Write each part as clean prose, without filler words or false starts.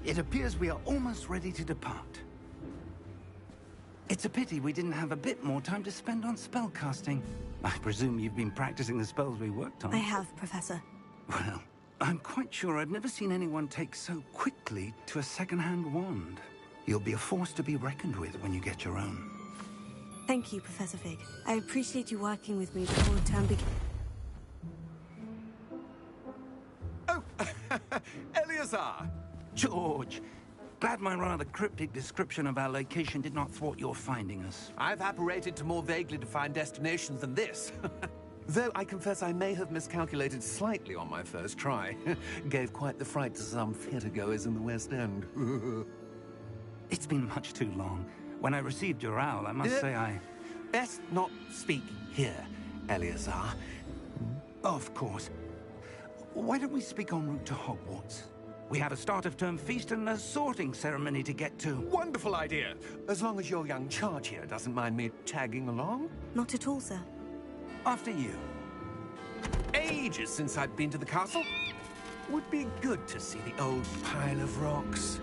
It appears we are almost ready to depart. It's a pity we didn't have a bit more time to spend on spellcasting. I presume you've been practicing the spells we worked on. I have, Professor. Well, I'm quite sure I've never seen anyone take so quickly to a second-hand wand. You'll be a force to be reckoned with when you get your own. Thank you, Professor Fig. I appreciate you working with me before the term begins. Oh, Eleazar! George! Glad my rather cryptic description of our location did not thwart your finding us. I've apparated to more vaguely defined destinations than this. Though I confess I may have miscalculated slightly on my first try. Gave quite the fright to some theatergoers in the West End. It's been much too long. When I received your owl, I must say I... Best not speak here, Eleazar. Of course. Why don't we speak en route to Hogwarts? We have a start-of-term feast and a sorting ceremony to get to. Wonderful idea! As long as your young charge here doesn't mind me tagging along. Not at all, sir. After you. Ages since I've been to the castle. Would be good to see the old pile of rocks.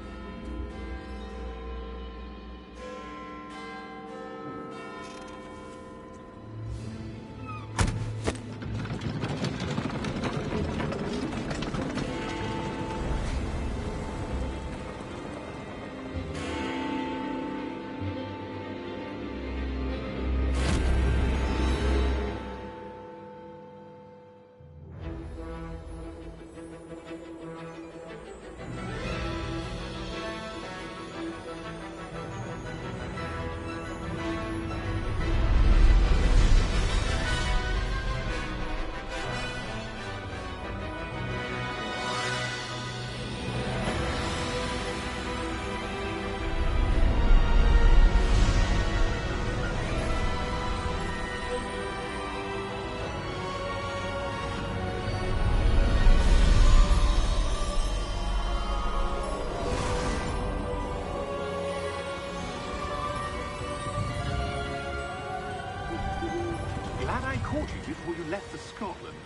Glad I caught you before you left for Scotland.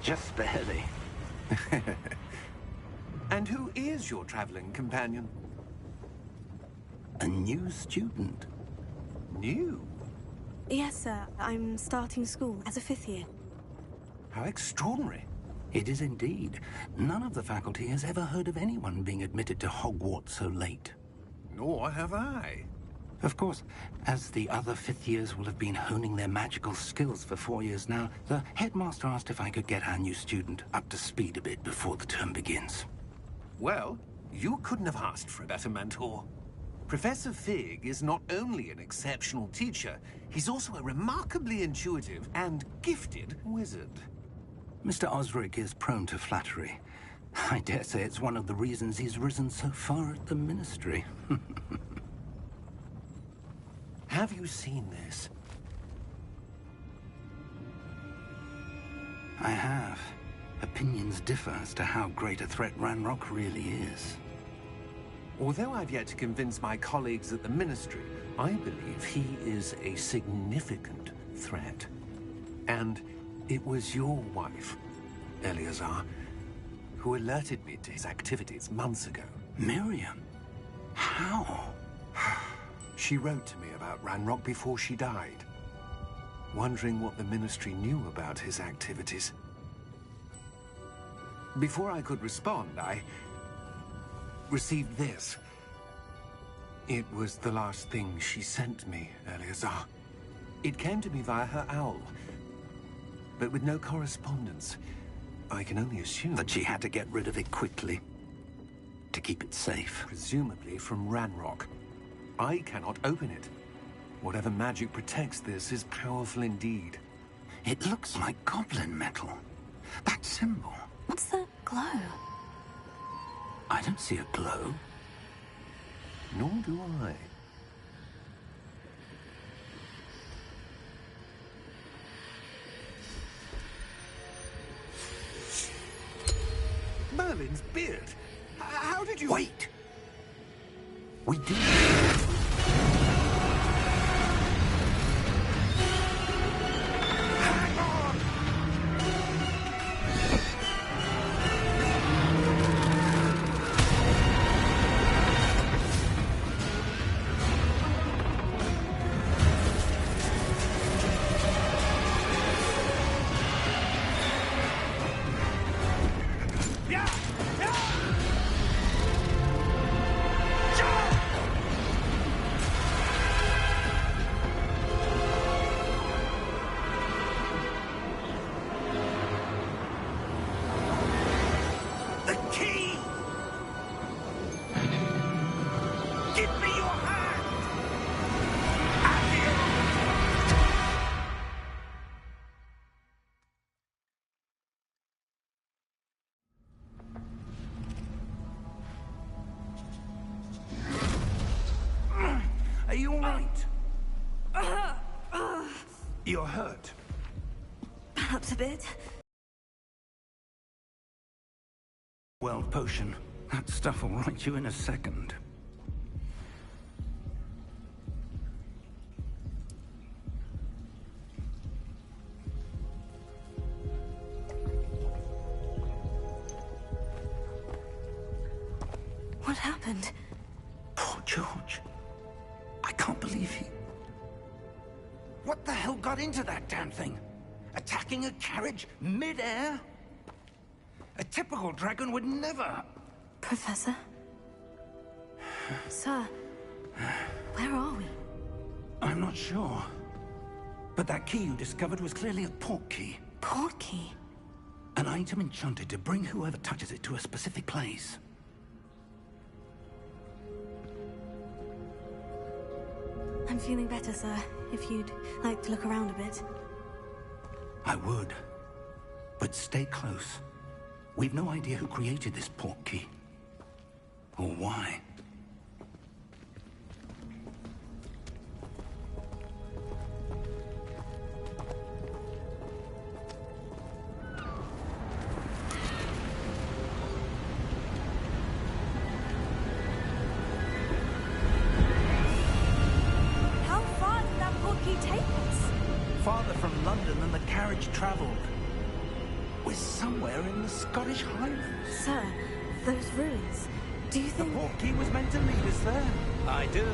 Just barely. And who is your traveling companion? A new student. New? Yes, sir. I'm starting school as a 5th year. How extraordinary. It is indeed. None of the faculty has ever heard of anyone being admitted to Hogwarts so late. Nor have I. Of course, as the other 5th years will have been honing their magical skills for 4 years now, the headmaster asked if I could get our new student up to speed a bit before the term begins. Well, you couldn't have asked for a better mentor. Professor Fig is not only an exceptional teacher, he's also a remarkably intuitive and gifted wizard. Mr. Osric is prone to flattery. I dare say it's one of the reasons he's risen so far at the Ministry. Have you seen this? I have. Opinions differ as to how great a threat Ranrock really is. Although I've yet to convince my colleagues at the Ministry, I believe he is a significant threat. And it was your wife, Eleazar, who alerted me to his activities months ago. Miriam? How? She wrote to me about Ranrock before she died, wondering what the Ministry knew about his activities. Before I could respond, I received this. It was the last thing she sent me, Eleazar. It came to me via her owl, but with no correspondence. I can only assume that she had to get rid of it quickly, to keep it safe. Presumably from Ranrock. I cannot open it. Whatever magic protects this is powerful indeed. It looks like goblin metal. That symbol. What's the glow? I don't see a glow. Nor do I. Merlin's beard. How did you... Wait! We did... You're hurt. Perhaps a bit. Well, potion. That stuff will right you in a second. What happened? Poor George. I can't believe he... What the hell got into that damn thing? Attacking a carriage mid-air? A typical dragon would never... Professor? Sir, where are we? I'm not sure. But that key you discovered was clearly a port key. Port key? An item enchanted to bring whoever touches it to a specific place. I'm feeling better, sir. If you'd like to look around a bit. I would. But stay close. We've no idea who created this port key. Or why. How far did that port key take us? Farther from London than the carriage traveled. We're somewhere in the Scottish Highlands. Sir, those ruins. Do you The think... port key was meant to lead us there. I do.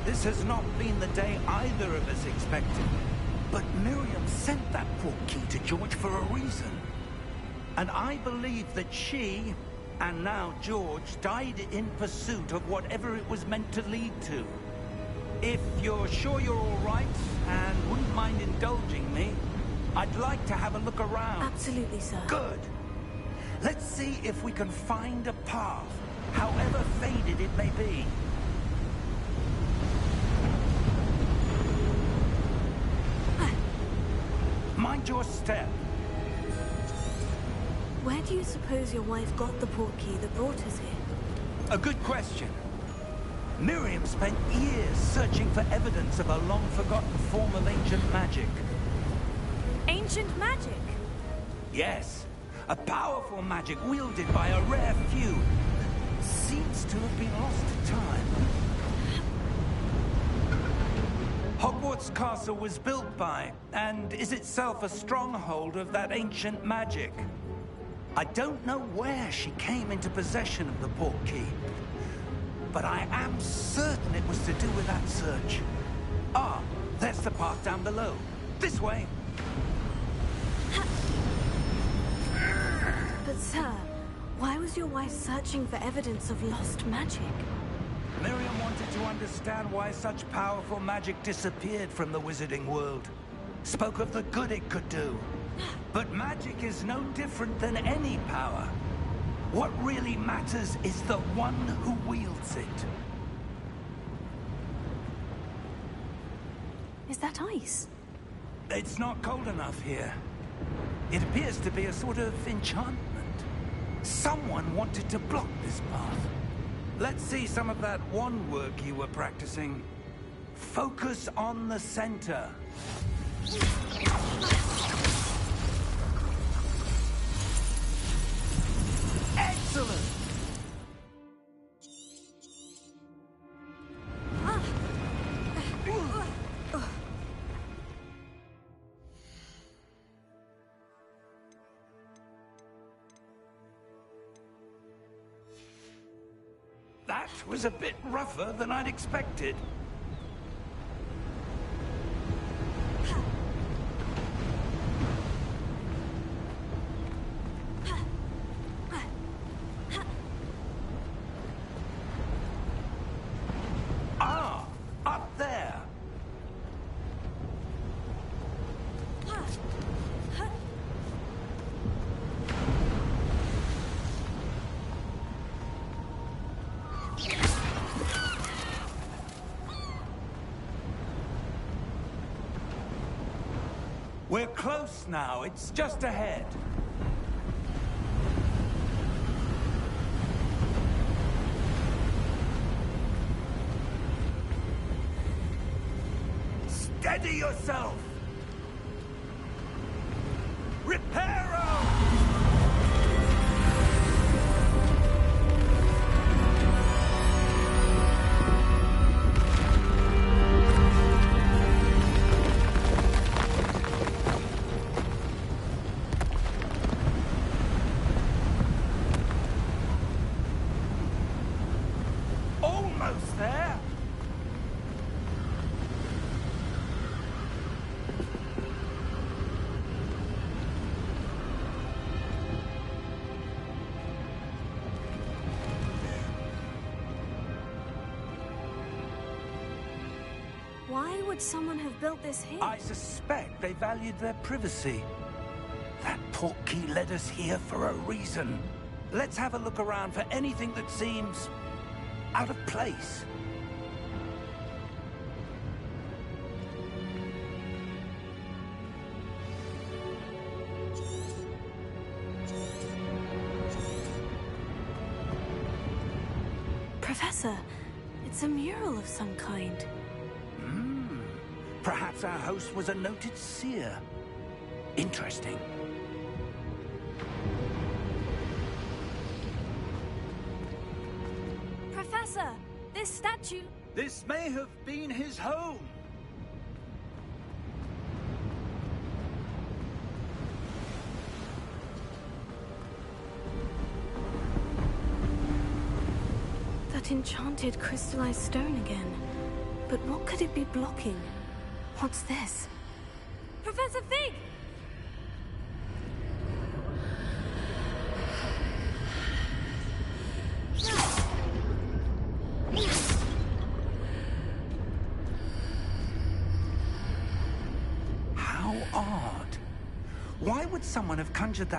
This has not been the day either of us expected. But Miriam sent that port key to George for a reason. And I believe that she, and now George, died in pursuit of whatever it was meant to lead to. If you're sure you're all right, and wouldn't mind indulging me, I'd like to have a look around. Absolutely, sir. Good. Let's see if we can find a path, however faded it may be. Mind your step. Where do you suppose your wife got the port key that brought us here? A good question. Miriam spent years searching for evidence of a long-forgotten form of ancient magic. Ancient magic? Yes, a powerful magic wielded by a rare few that seems to have been lost to time. Hogwarts Castle was built by, and is itself a stronghold of that ancient magic. I don't know where she came into possession of the port key, but I am certain it was to do with that search. Ah, there's the path down below. This way. But sir, why was your wife searching for evidence of lost magic? Miriam wanted to understand why such powerful magic disappeared from the wizarding world. Spoke of the good it could do. But magic is no different than any power. What really matters is the one who wields it. Is that ice? It's not cold enough here. It appears to be a sort of enchantment. Someone wanted to block this path. Let's see some of that wand work you were practicing. Focus on the center. Excellent! That was a bit rougher than I'd expected. Ah, up there. We're close now. It's just ahead. Steady yourself! Why would someone have built this here? I suspect they valued their privacy. That portkey led us here for a reason. Let's have a look around for anything that seems out of place. Professor, it's a mural of some kind. Perhaps our host was a noted seer. Interesting. Professor, this statue... This may have been his home. That enchanted crystallized stone again. But what could it be blocking? What's this? Professor Fig! How odd. Why would someone have conjured that?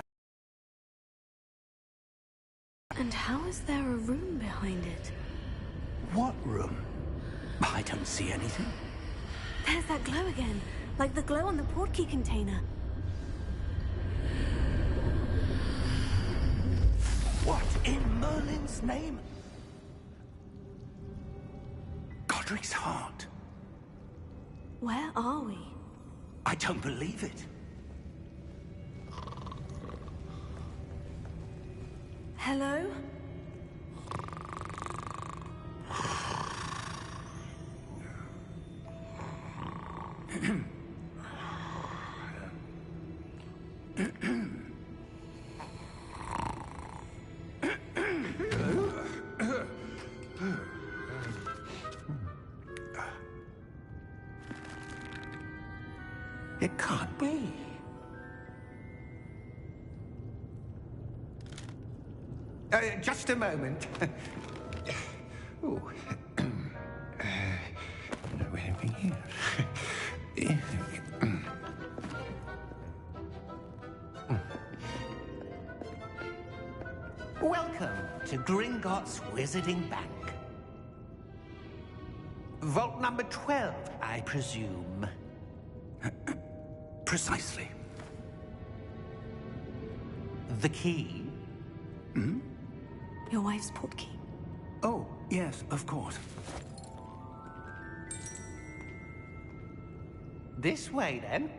And how is there a room behind it? What room? I don't see anything. There's that glow again, like the glow on the portkey container. What in Merlin's name? Godric's heart. Where are we? I don't believe it. Hello? It can't be. Just a moment. Ooh. Anything here? Welcome to Gringotts Wizarding Bank. Vault number 12, I presume. Precisely. The key? Your wife's portkey. Oh, yes, of course. This way, then.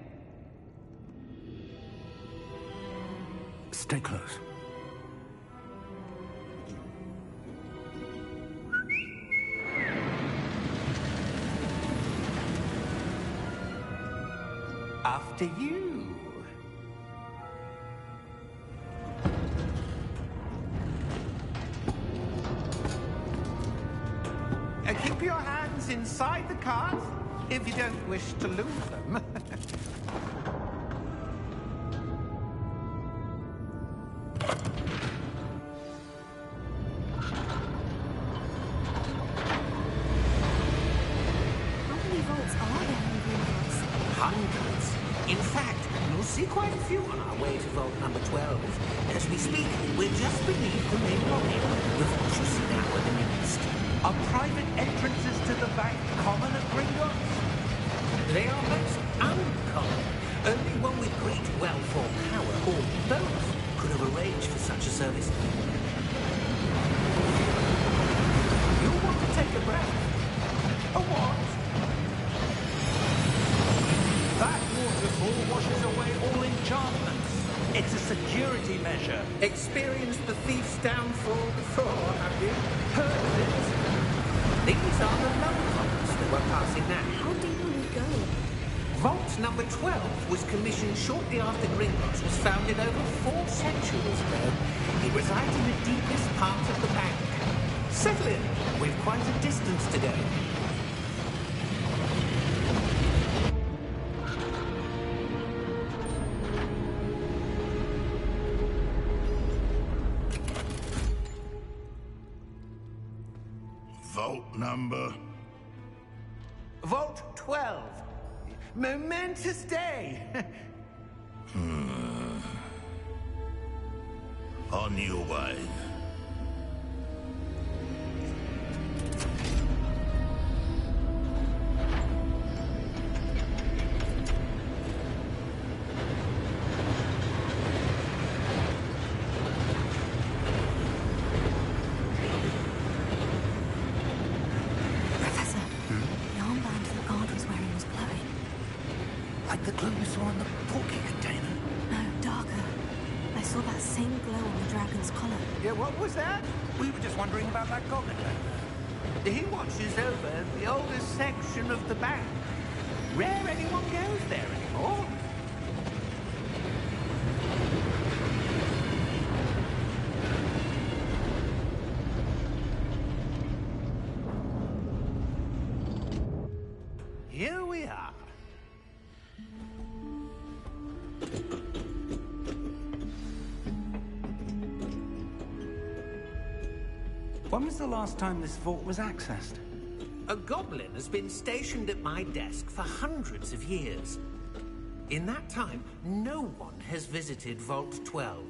Stay close. After you. Keep your hands inside the cart if you don't wish to lose them. How many vaults are there in Gringotts? Hundreds. In fact, you'll see quite a few on our way to vault number 12. As we speak, we're just beneath the main lobby, the vault you see now in the midst. Are private entrances to the bank common at Gringotts? They are most uncommon. Only one with great wealth or power, or both, could have arranged for such a service. You want to take a breath? A what? That waterfall washes away all enchantments. It's a security measure. Experienced the thief's downfall before, have you? Heard of it? These are the lower vaults that we're passing now. How deep will we go? Vault number 12 was commissioned shortly after Gringotts was founded over 4 centuries ago. It resides in the deepest part of the bank. Settle in. We've quite a distance to go. Vault number? Vault 12. Momentous day. On your way. Professor, the armband the guard was wearing was glowing. Like the glue you saw in the porky container. No, darker. I saw that same glow on the dragon's collar. Yeah, what was that? We were just wondering about that goblin. He watches over the oldest section of the bank. Rare anyone goes there anymore. Here we are. When was the last time this vault was accessed? A goblin has been stationed at my desk for hundreds of years. In that time, no one has visited Vault 12.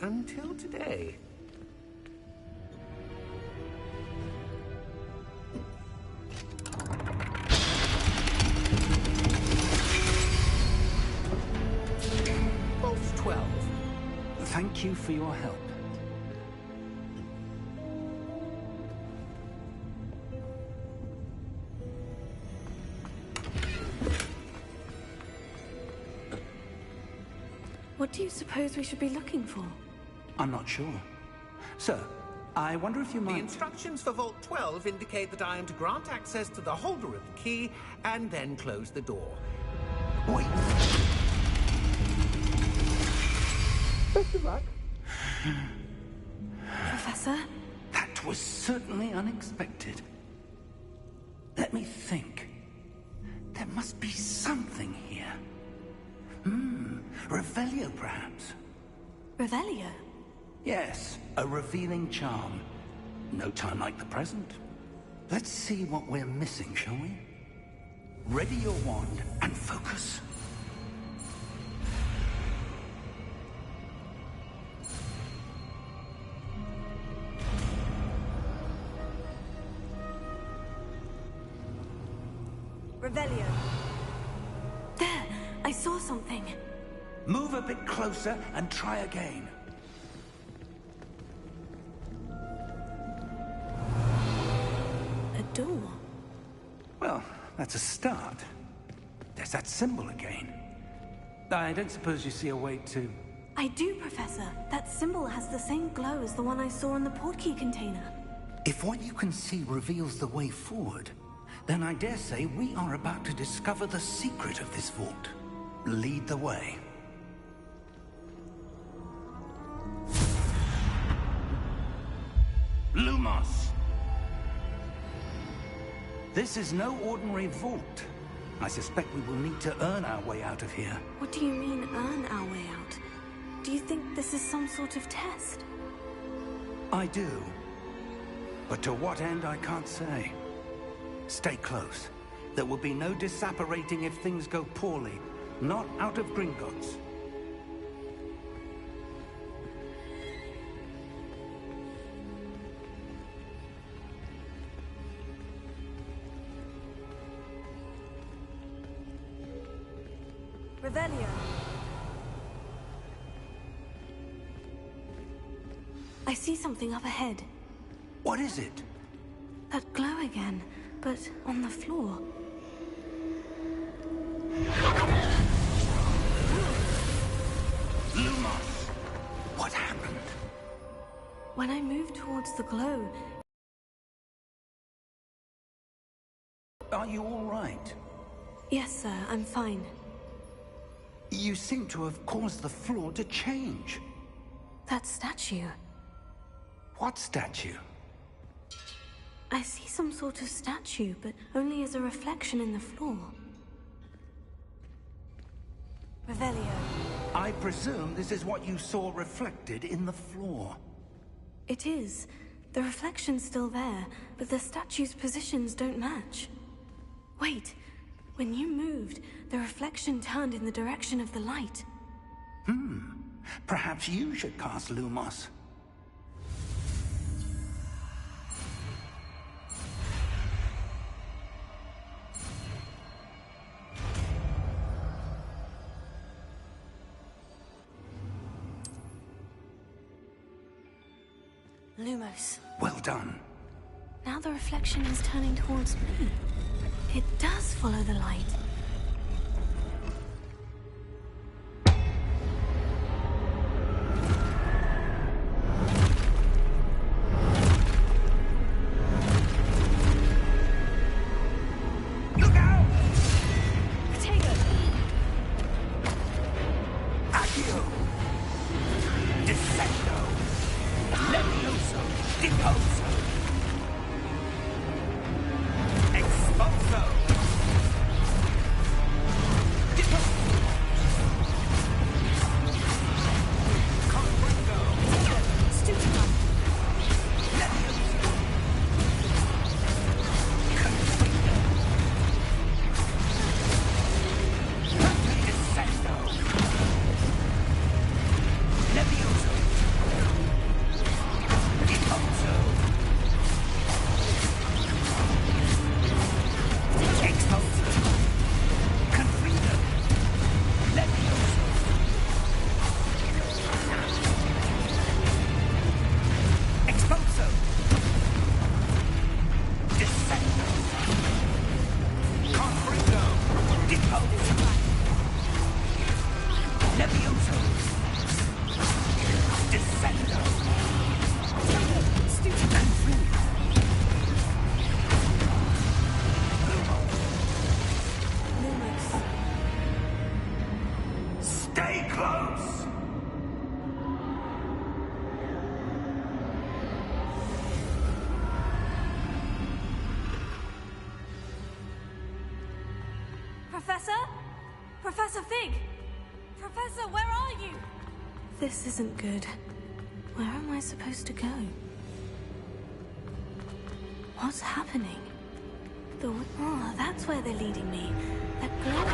Until today. Vault 12. Thank you for your help. What do you suppose we should be looking for? I'm not sure. Sir, I wonder if you The might... instructions for Vault 12 indicate that I am to grant access to the holder of the key and then close the door. Wait. Best of luck. Professor? That was certainly unexpected. Let me think. There must be something here. Revelio, perhaps? Revelio? Yes, a revealing charm. No time like the present. Let's see what we're missing, shall we? Ready your wand and focus. Revelio. There! I saw something. Move a bit closer and try again. A door. Well, that's a start. There's that symbol again. I don't suppose you see a way to... I do, Professor. That symbol has the same glow as the one I saw in the portkey container. If what you can see reveals the way forward, then I dare say we are about to discover the secret of this vault. Lead the way. Lumos! This is no ordinary vault. I suspect we will need to earn our way out of here. What do you mean, earn our way out? Do you think this is some sort of test? I do. But to what end, I can't say. Stay close. There will be no disapparating if things go poorly. Not out of Gringotts. Revelio. I see something up ahead. What is it? That glow again, but on the floor. Lumos! What happened? When I moved towards the glow, Are you all right? yes, sir, I'm fine. You seem to have caused the floor to change. That statue. What statue? I see some sort of statue, but only as a reflection in the floor. Revelio. I presume this is what you saw reflected in the floor. It is. The reflection's still there, but the statue's positions don't match. Wait, When you moved, the reflection turned in the direction of the light. Perhaps you should cast Lumos. Lumos. Well done. Now the reflection is turning towards me. It does follow the light. Look out! Protego! Accio! Descendo! Levioso! Deposo! Expulso! Deposo! Confringo! Stupefy! Levioso! Confringo! Descendo! Levioso! Deposo! Expulso! Confringo! Levioso! Expulso! Descendo! Confringo! Deposo! Levioso! Descendo! Confringo! Lumos. Stay close! Professor? Professor Fig! Professor, where are you? This isn't good. Where am I supposed to go? What's happening? Oh, that's where they're leading me. That glow.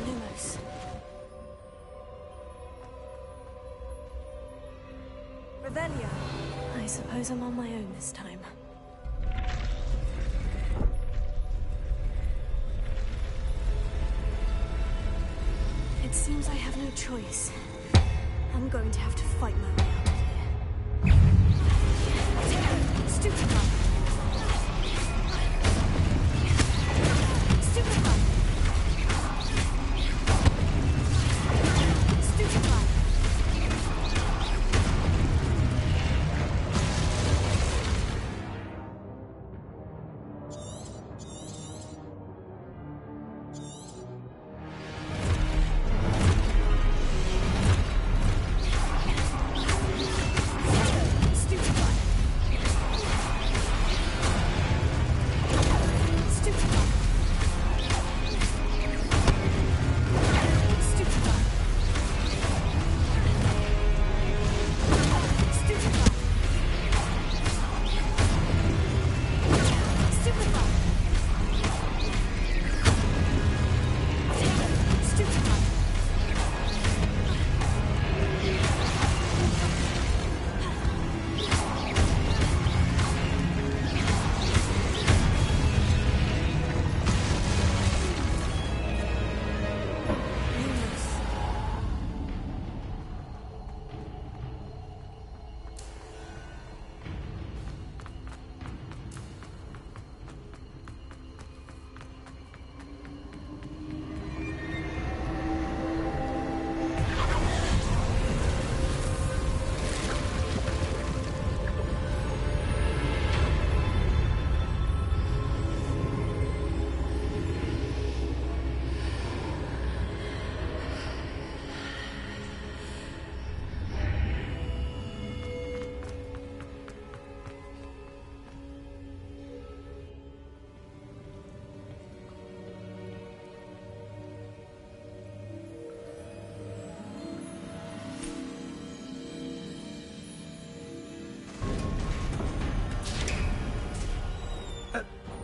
Lumos. Revelio. I suppose I'm on my own this time. It seems I have no choice. I'm going to have to fight my way out of here. Stupefy! Stupefy! Stupefy!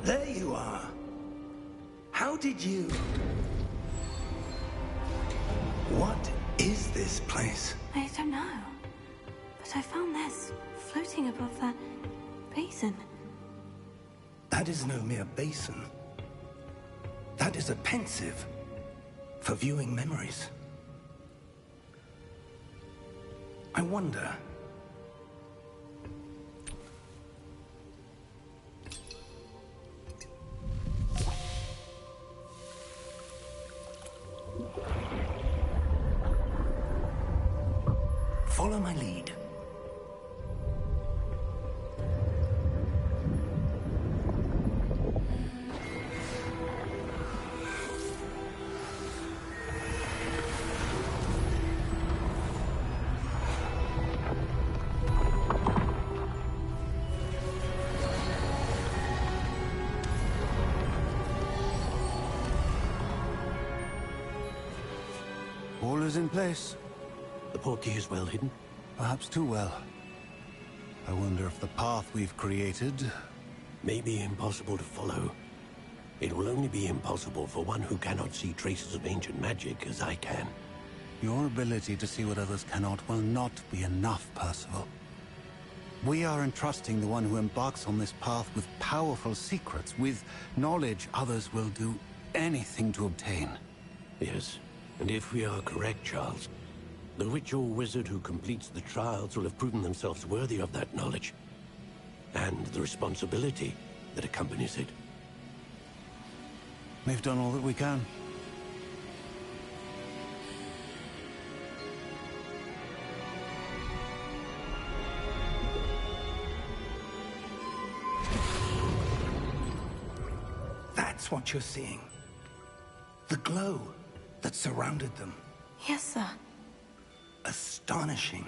There you are. How did you... What is this place? I don't know. But I found this floating above that basin. That is no mere basin. That is a pensive for viewing memories. I wonder... Follow my lead. All is in place. The portkey is well hidden? Perhaps too well. I wonder if the path we've created... May be impossible to follow. It will only be impossible for one who cannot see traces of ancient magic as I can. Your ability to see what others cannot will not be enough, Percival. We are entrusting the one who embarks on this path with powerful secrets, with knowledge others will do anything to obtain. Yes, and if we are correct, Charles, the witch or wizard who completes the trials will have proven themselves worthy of that knowledge, and the responsibility that accompanies it. We've done all that we can. That's what you're seeing. The glow that surrounded them. Yes, sir. Astonishing.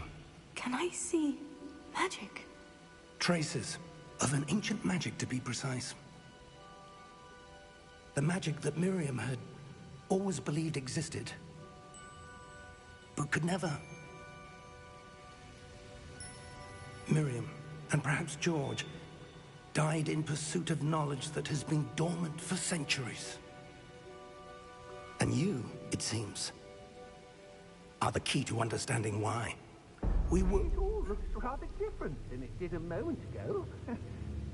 Can I see magic? Traces of an ancient magic, to be precise. The magic that Miriam had always believed existed, but could never. Miriam, and perhaps George, died in pursuit of knowledge that has been dormant for centuries. And you, it seems, are the key to understanding why. We were... It all looks rather different than it did a moment ago.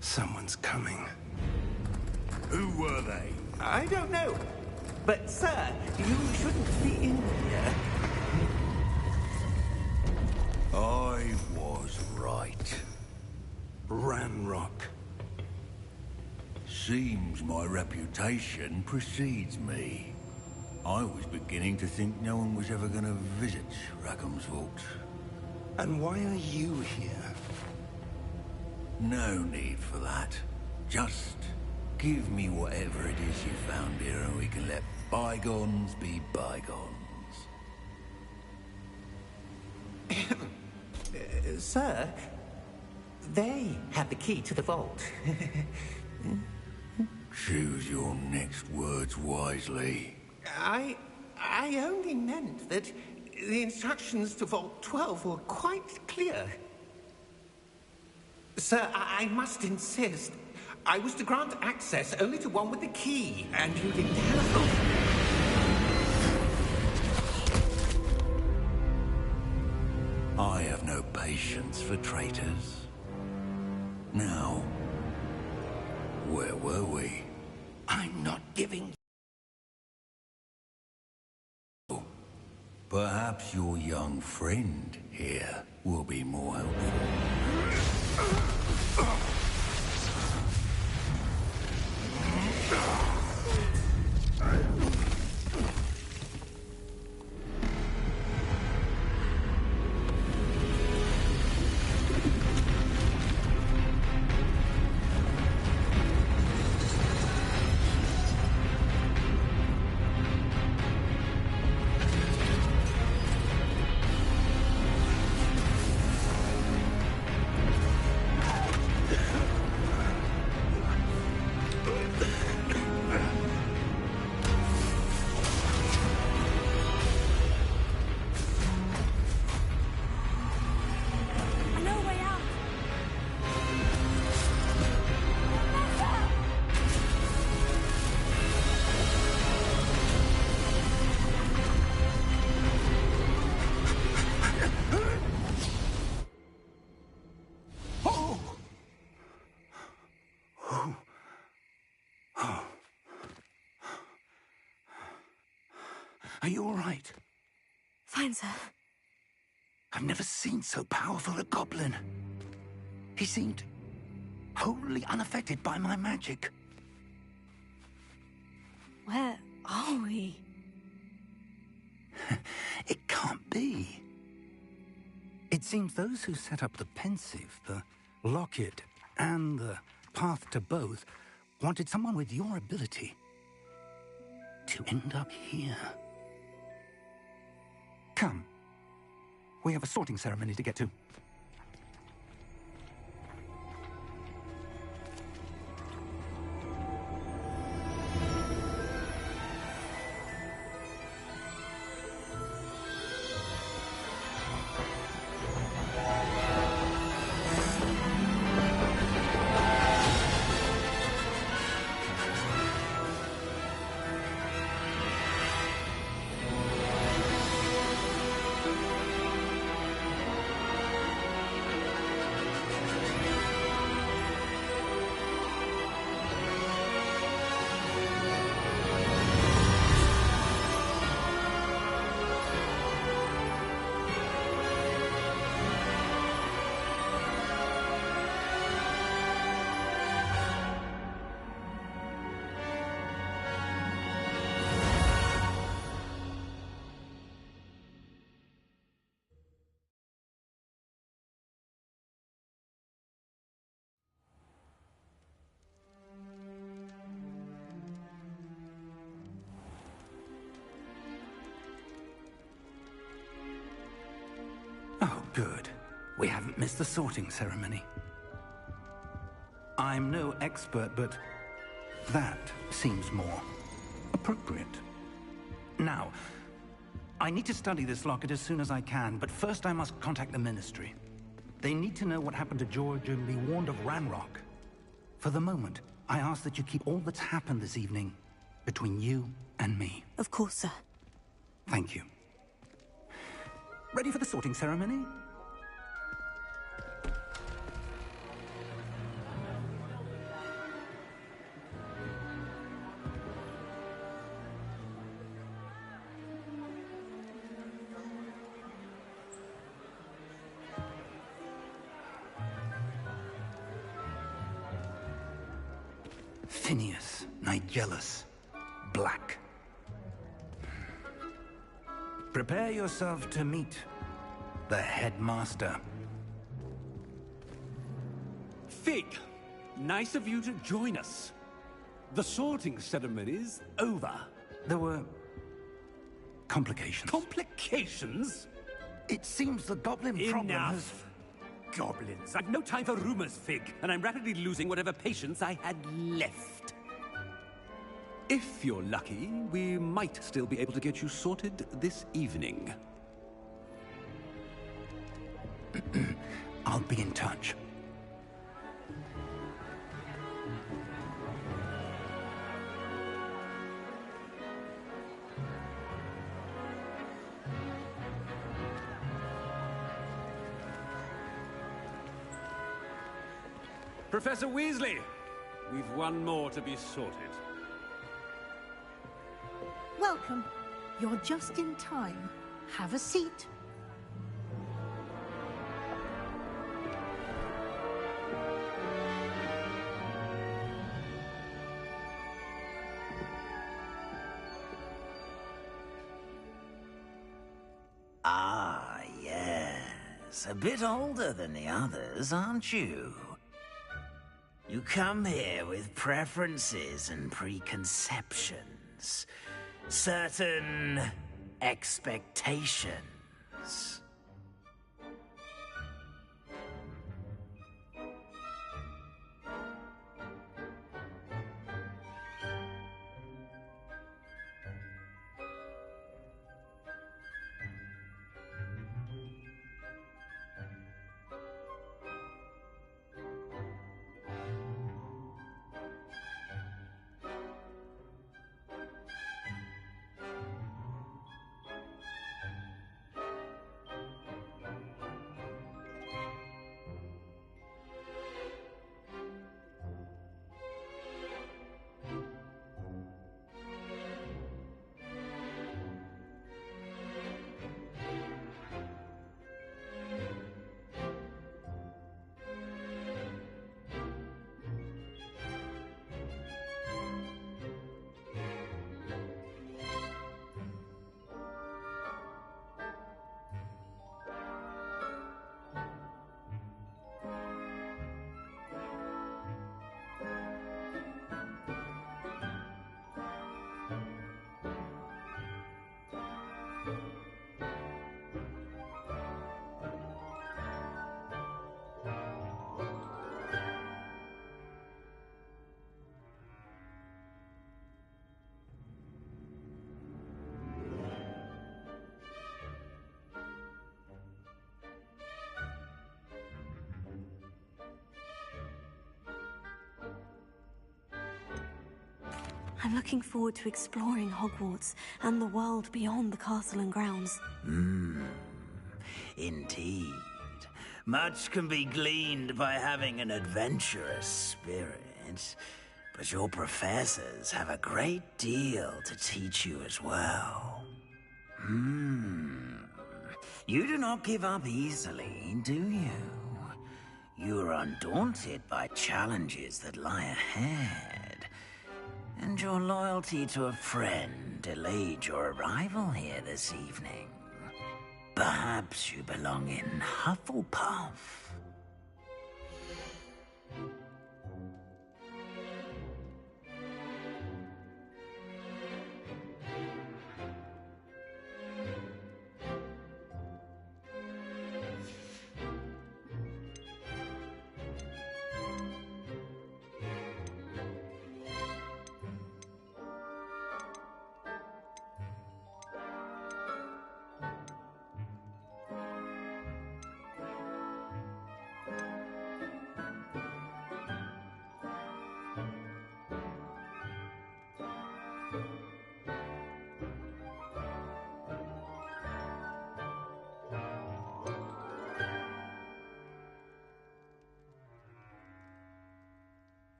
Someone's coming. Who were they? I don't know. But, sir, you shouldn't be in here. I was right. Ranrock. Seems my reputation precedes me. I was beginning to think no one was ever going to visit Rackham's Vault. And why are you here? No need for that. Just give me whatever it is you found here and we can let bygones be bygones. Sir, they have the key to the vault. Choose your next words wisely. I only meant that the instructions to Vault 12 were quite clear. Sir, I must insist. I was to grant access only to one with the key, and you didn't telephone. I have no patience for traitors. Now, where were we? I'm not giving... Perhaps your young friend here will be more helpful. Are you all right? Fine, sir. I've never seen so powerful a goblin. He seemed wholly unaffected by my magic. Where are we? It can't be. It seems those who set up the Pensieve, the Locket, and the Path to Both wanted someone with your ability to end up here. Come. We have a sorting ceremony to get to. Oh, good. We haven't missed the sorting ceremony. I'm no expert, but that seems more appropriate. Now, I need to study this locket as soon as I can, but first I must contact the Ministry. They need to know what happened to George and be warned of Ranrock. For the moment, I ask that you keep all that's happened this evening between you and me. Of course, sir. Thank you. Ready for the sorting ceremony? Phineas Nigellus Black. Prepare yourself to meet the headmaster. Fig, nice of you to join us. The sorting ceremony's over. There were complications. Complications? It seems the goblin problem has... Enough. Goblins. I've no time for rumors, Fig, and I'm rapidly losing whatever patience I had left. If you're lucky, we might still be able to get you sorted this evening. I'll be in touch. Professor Weasley, we've one more to be sorted. Welcome. You're just in time. Have a seat. Ah, yes. A bit older than the others, aren't you? You come here with preferences and preconceptions. Certain expectations. I'm looking forward to exploring Hogwarts and the world beyond the castle and grounds. Indeed. Much can be gleaned by having an adventurous spirit, but your professors have a great deal to teach you as well. You do not give up easily, do you? You are undaunted by challenges that lie ahead. And your loyalty to a friend delayed your arrival here this evening. Perhaps you belong in Hufflepuff.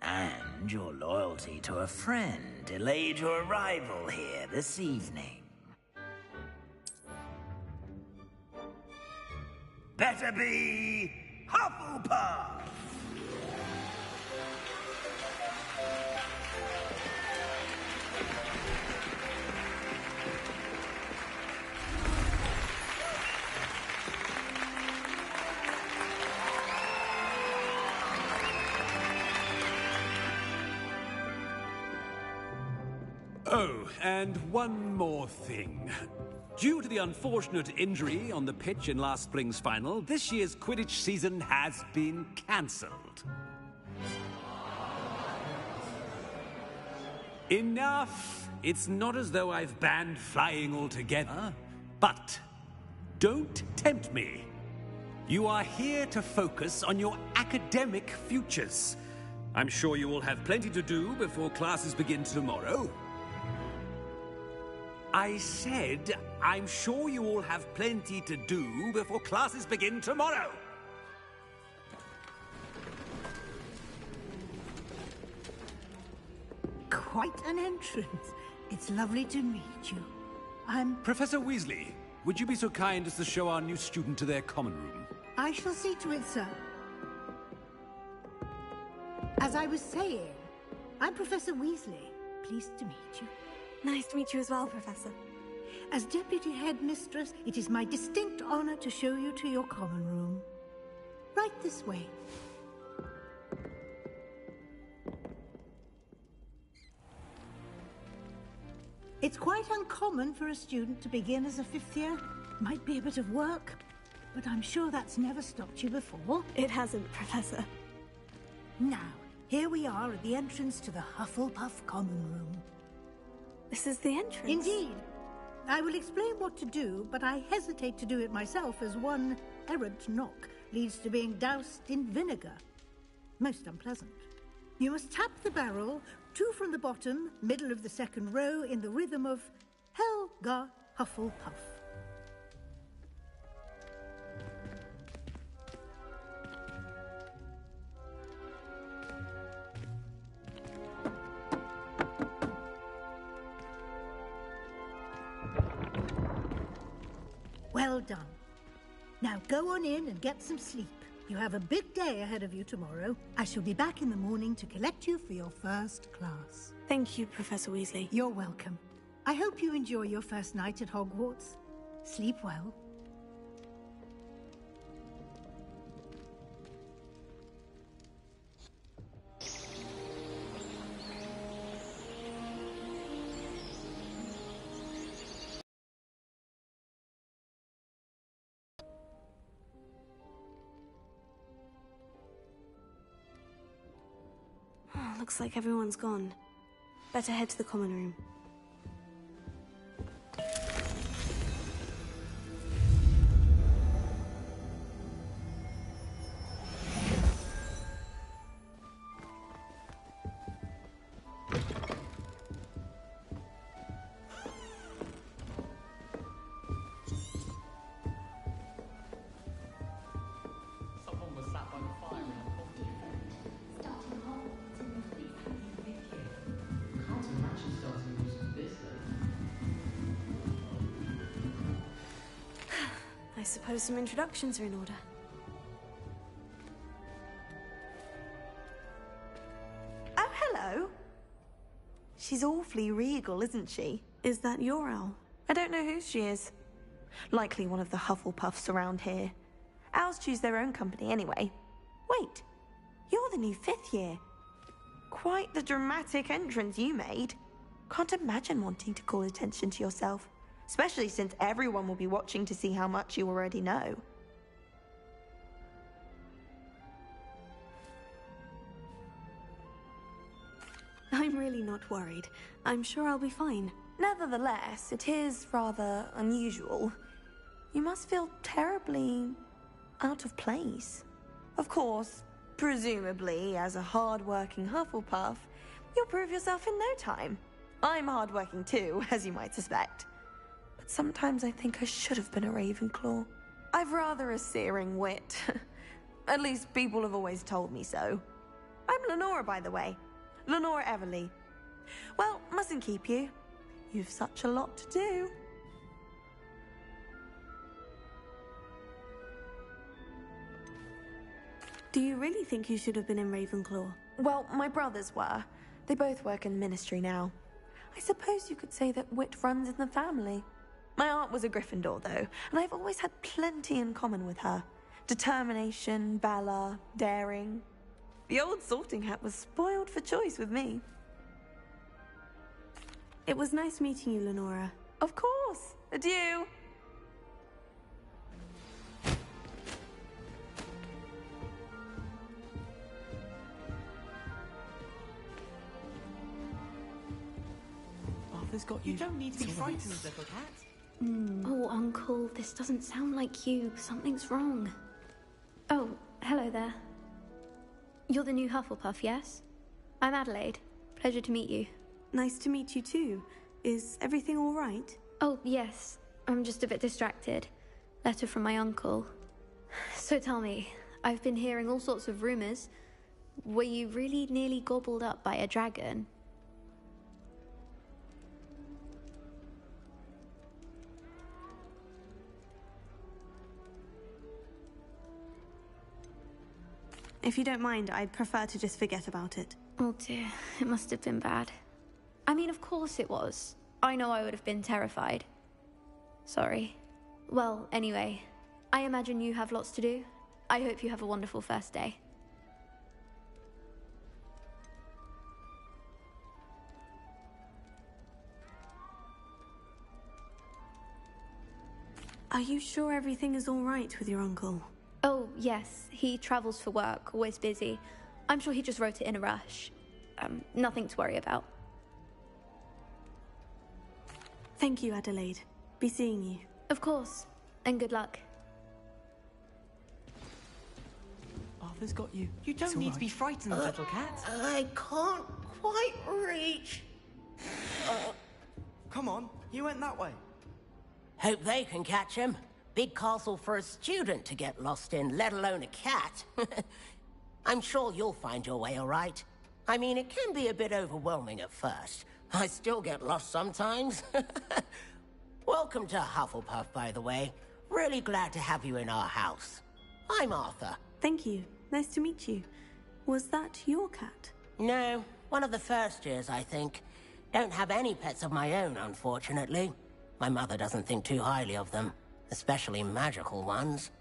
And your loyalty to a friend delayed your arrival here this evening. Better be Hufflepuff! Oh, and one more thing. Due to the unfortunate injury on the pitch in last spring's final, this year's Quidditch season has been cancelled. Enough! It's not as though I've banned flying altogether. But don't tempt me. You are here to focus on your academic futures. I'm sure you will have plenty to do before classes begin tomorrow. I said, I'm sure you all have plenty to do before classes begin tomorrow. Quite an entrance. It's lovely to meet you. I'm... Professor Weasley, would you be so kind as to show our new student to their common room? I shall see to it, sir. As I was saying, I'm Professor Weasley. Pleased to meet you. Nice to meet you as well, Professor. As Deputy Headmistress, it is my distinct honor to show you to your common room. Right this way. It's quite uncommon for a student to begin as a fifth year. Might be a bit of work, but I'm sure that's never stopped you before. It hasn't, Professor. Now, here we are at the entrance to the Hufflepuff common room. This is the entrance? Indeed. I will explain what to do, but I hesitate to do it myself as one errant knock leads to being doused in vinegar. Most unpleasant. You must tap the barrel, 2 from the bottom, middle of the second row, in the rhythm of Helga Hufflepuff. Well done. Now go on in and get some sleep. You have a big day ahead of you tomorrow. I shall be back in the morning to collect you for your first class. Thank you, Professor Weasley. You're welcome. I hope you enjoy your first night at Hogwarts. Sleep well. Looks like everyone's gone. Better head to the common room. suppose some introductions are in order. Oh, hello. She's awfully regal, isn't she? Is that your owl? I don't know who she is. Likely one of the Hufflepuffs around here. Owls choose their own company anyway. Wait, you're the new 5th year. Quite the dramatic entrance you made. Can't imagine wanting to call attention to yourself, especially since everyone will be watching to see how much you already know. I'm really not worried. I'm sure I'll be fine. Nevertheless, it is rather unusual. You must feel terribly out of place. Of course, presumably, as a hard-working Hufflepuff, you'll prove yourself in no time. I'm hard-working too, as you might suspect. But sometimes I think I should have been a Ravenclaw. I've rather a searing wit. At least people have always told me so. I'm Lenora, by the way. Lenora Everly. Well, mustn't keep you. You've such a lot to do. Do you really think you should have been in Ravenclaw? Well, my brothers were. They both work in the Ministry now. I suppose you could say that wit runs in the family. My aunt was a Gryffindor, though, and I've always had plenty in common with her. Determination, valor, daring. The old sorting hat was spoiled for choice with me. It was nice meeting you, Lenora. Of course. Adieu. Arthur's got you. You don't need to be frightened, little cat. Oh, Uncle, this doesn't sound like you. Something's wrong. Oh, hello there. You're the new Hufflepuff, yes? I'm Adelaide. Pleasure to meet you. Nice to meet you too. Is everything all right? Oh, yes. I'm just a bit distracted. Letter from my uncle. So tell me, I've been hearing all sorts of rumors. Were you really nearly gobbled up by a dragon? If you don't mind, I'd prefer to just forget about it. Oh dear, it must have been bad. I mean, of course it was. I know I would have been terrified. Sorry. Well, anyway, I imagine you have lots to do. I hope you have a wonderful first day. Are you sure everything is all right with your uncle? Oh, yes. He travels for work, always busy. I'm sure he just wrote it in a rush. Nothing to worry about. Thank you, Adelaide. Be seeing you. Of course. And good luck. Arthur's got you. You don't need to be frightened, little cat. I can't quite reach. Come on, you went that way. Hope they can catch him. Big castle for a student to get lost in, let alone a cat. I'm sure you'll find your way all right. I mean, it can be a bit overwhelming at first. I still get lost sometimes. Welcome to Hufflepuff, by the way. Really glad to have you in our house. I'm Arthur. Thank you. Nice to meet you. Was that your cat? No, one of the first years, I think. Don't have any pets of my own, unfortunately. My mother doesn't think too highly of them, especially magical ones.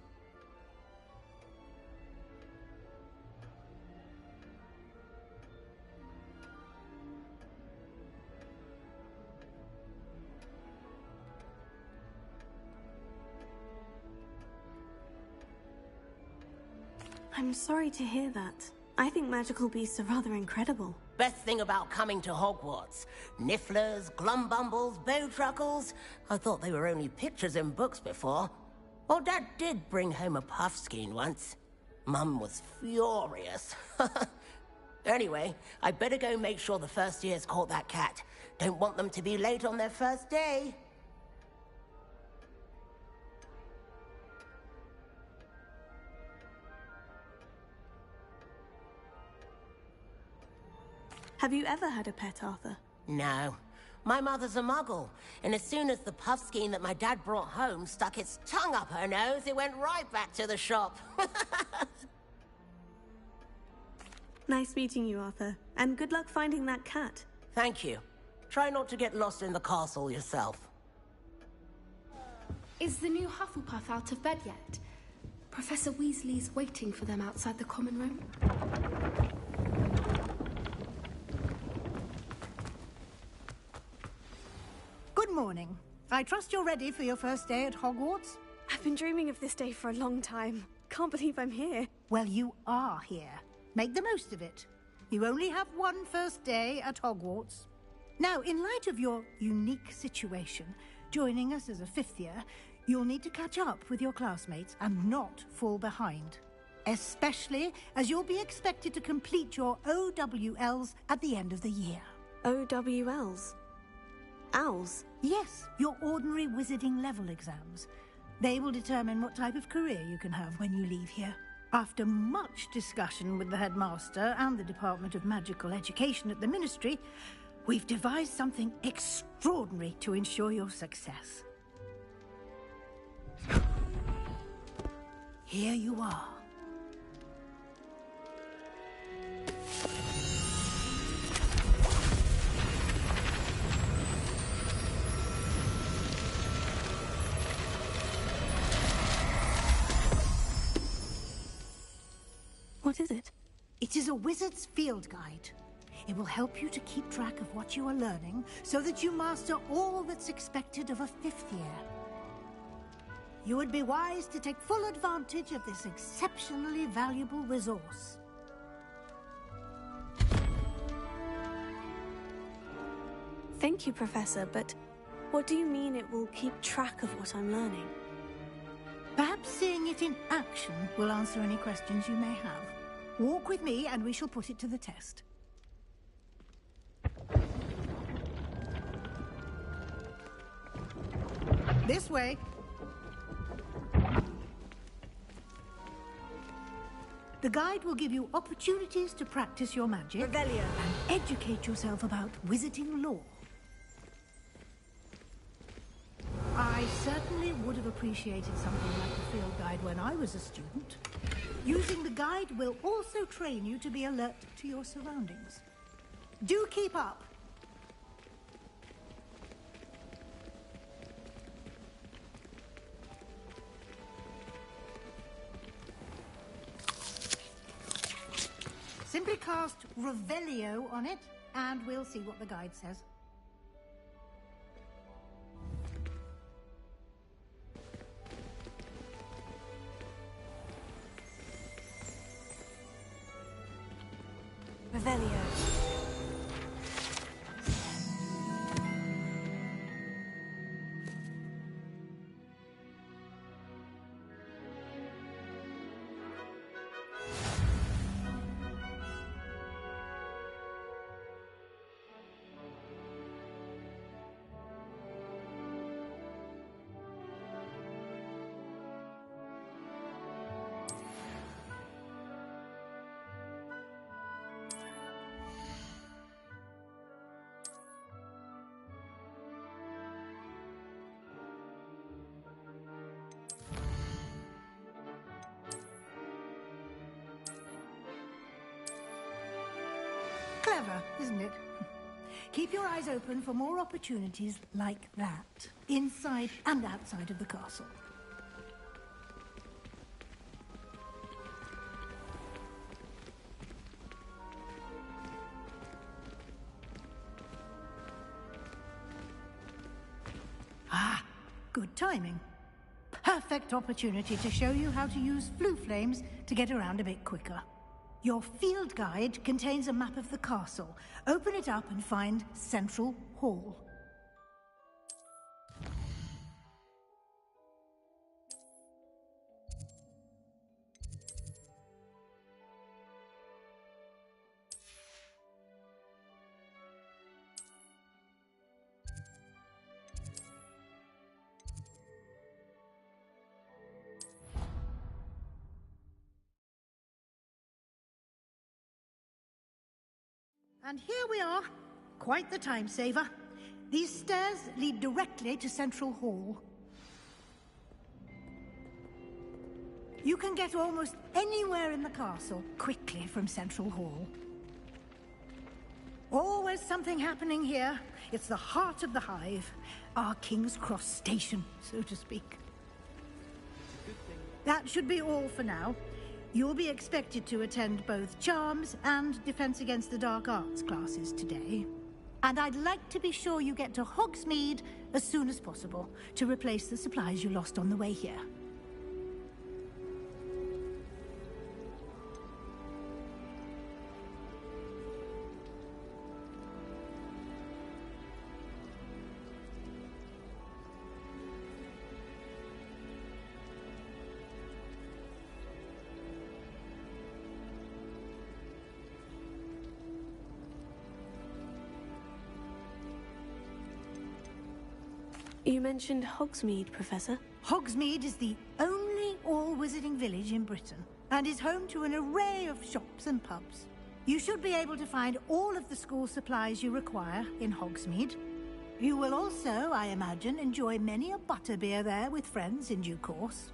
I'm sorry to hear that. I think magical beasts are rather incredible. Best thing about coming to Hogwarts. Nifflers, Glumbumbles, Bowtruckles. I thought they were only pictures in books before. Well, Dad did bring home a Puffskein once. Mum was furious. Anyway, I better go make sure the first years caught that cat. Don't want them to be late on their first day. Have you ever had a pet, Arthur? No. My mother's a muggle, and as soon as the puffskein that my dad brought home stuck its tongue up her nose, it went right back to the shop. Nice meeting you, Arthur. And good luck finding that cat. Thank you. Try not to get lost in the castle yourself. Is the new Hufflepuff out of bed yet? Professor Weasley's waiting for them outside the common room. Good morning. I trust you're ready for your first day at Hogwarts? I've been dreaming of this day for a long time. Can't believe I'm here. Well, you are here. Make the most of it. You only have one first day at Hogwarts. Now, in light of your unique situation, joining us as a fifth year, you'll need to catch up with your classmates and not fall behind. Especially as you'll be expected to complete your OWLs at the end of the year. OWLs? Owls? Yes, your ordinary wizarding level exams. They will determine what type of career you can have when you leave here. After much discussion with the headmaster and the Department of Magical Education at the Ministry, we've devised something extraordinary to ensure your success. Here you are. What is it? It is a wizard's field guide. It will help you to keep track of what you are learning so that you master all that's expected of a fifth year. You would be wise to take full advantage of this exceptionally valuable resource. Thank you, Professor, but what do you mean it will keep track of what I'm learning? Perhaps seeing it in action will answer any questions you may have. Walk with me and we shall put it to the test. This way. The guide will give you opportunities to practice your magic Revelio. And educate yourself about wizarding lore. I certainly would have appreciated something like the field guide when I was a student. Using the guide will also train you to be alert to your surroundings. Do keep up. Simply cast Revelio on it, and we'll see what the guide says. Revelio. Clever, isn't it? Keep your eyes open for more opportunities like that, inside and outside of the castle. Ah, good timing. Perfect opportunity to show you how to use Floo Flames to get around a bit quicker. Your field guide contains a map of the castle. Open it up and find Central Hall. And here we are. Quite the time saver. These stairs lead directly to Central Hall. You can get almost anywhere in the castle quickly from Central Hall. Always something happening here. It's the heart of the Hive, our King's Cross station, so to speak. That should be all for now. You'll be expected to attend both Charms and Defense Against the Dark Arts classes today. And I'd like to be sure you get to Hogsmeade as soon as possible to replace the supplies you lost on the way here. You mentioned Hogsmeade, Professor. Hogsmeade is the only all-wizarding village in Britain, and is home to an array of shops and pubs. You should be able to find all of the school supplies you require in Hogsmeade. You will also, I imagine, enjoy many a butterbeer there with friends in due course.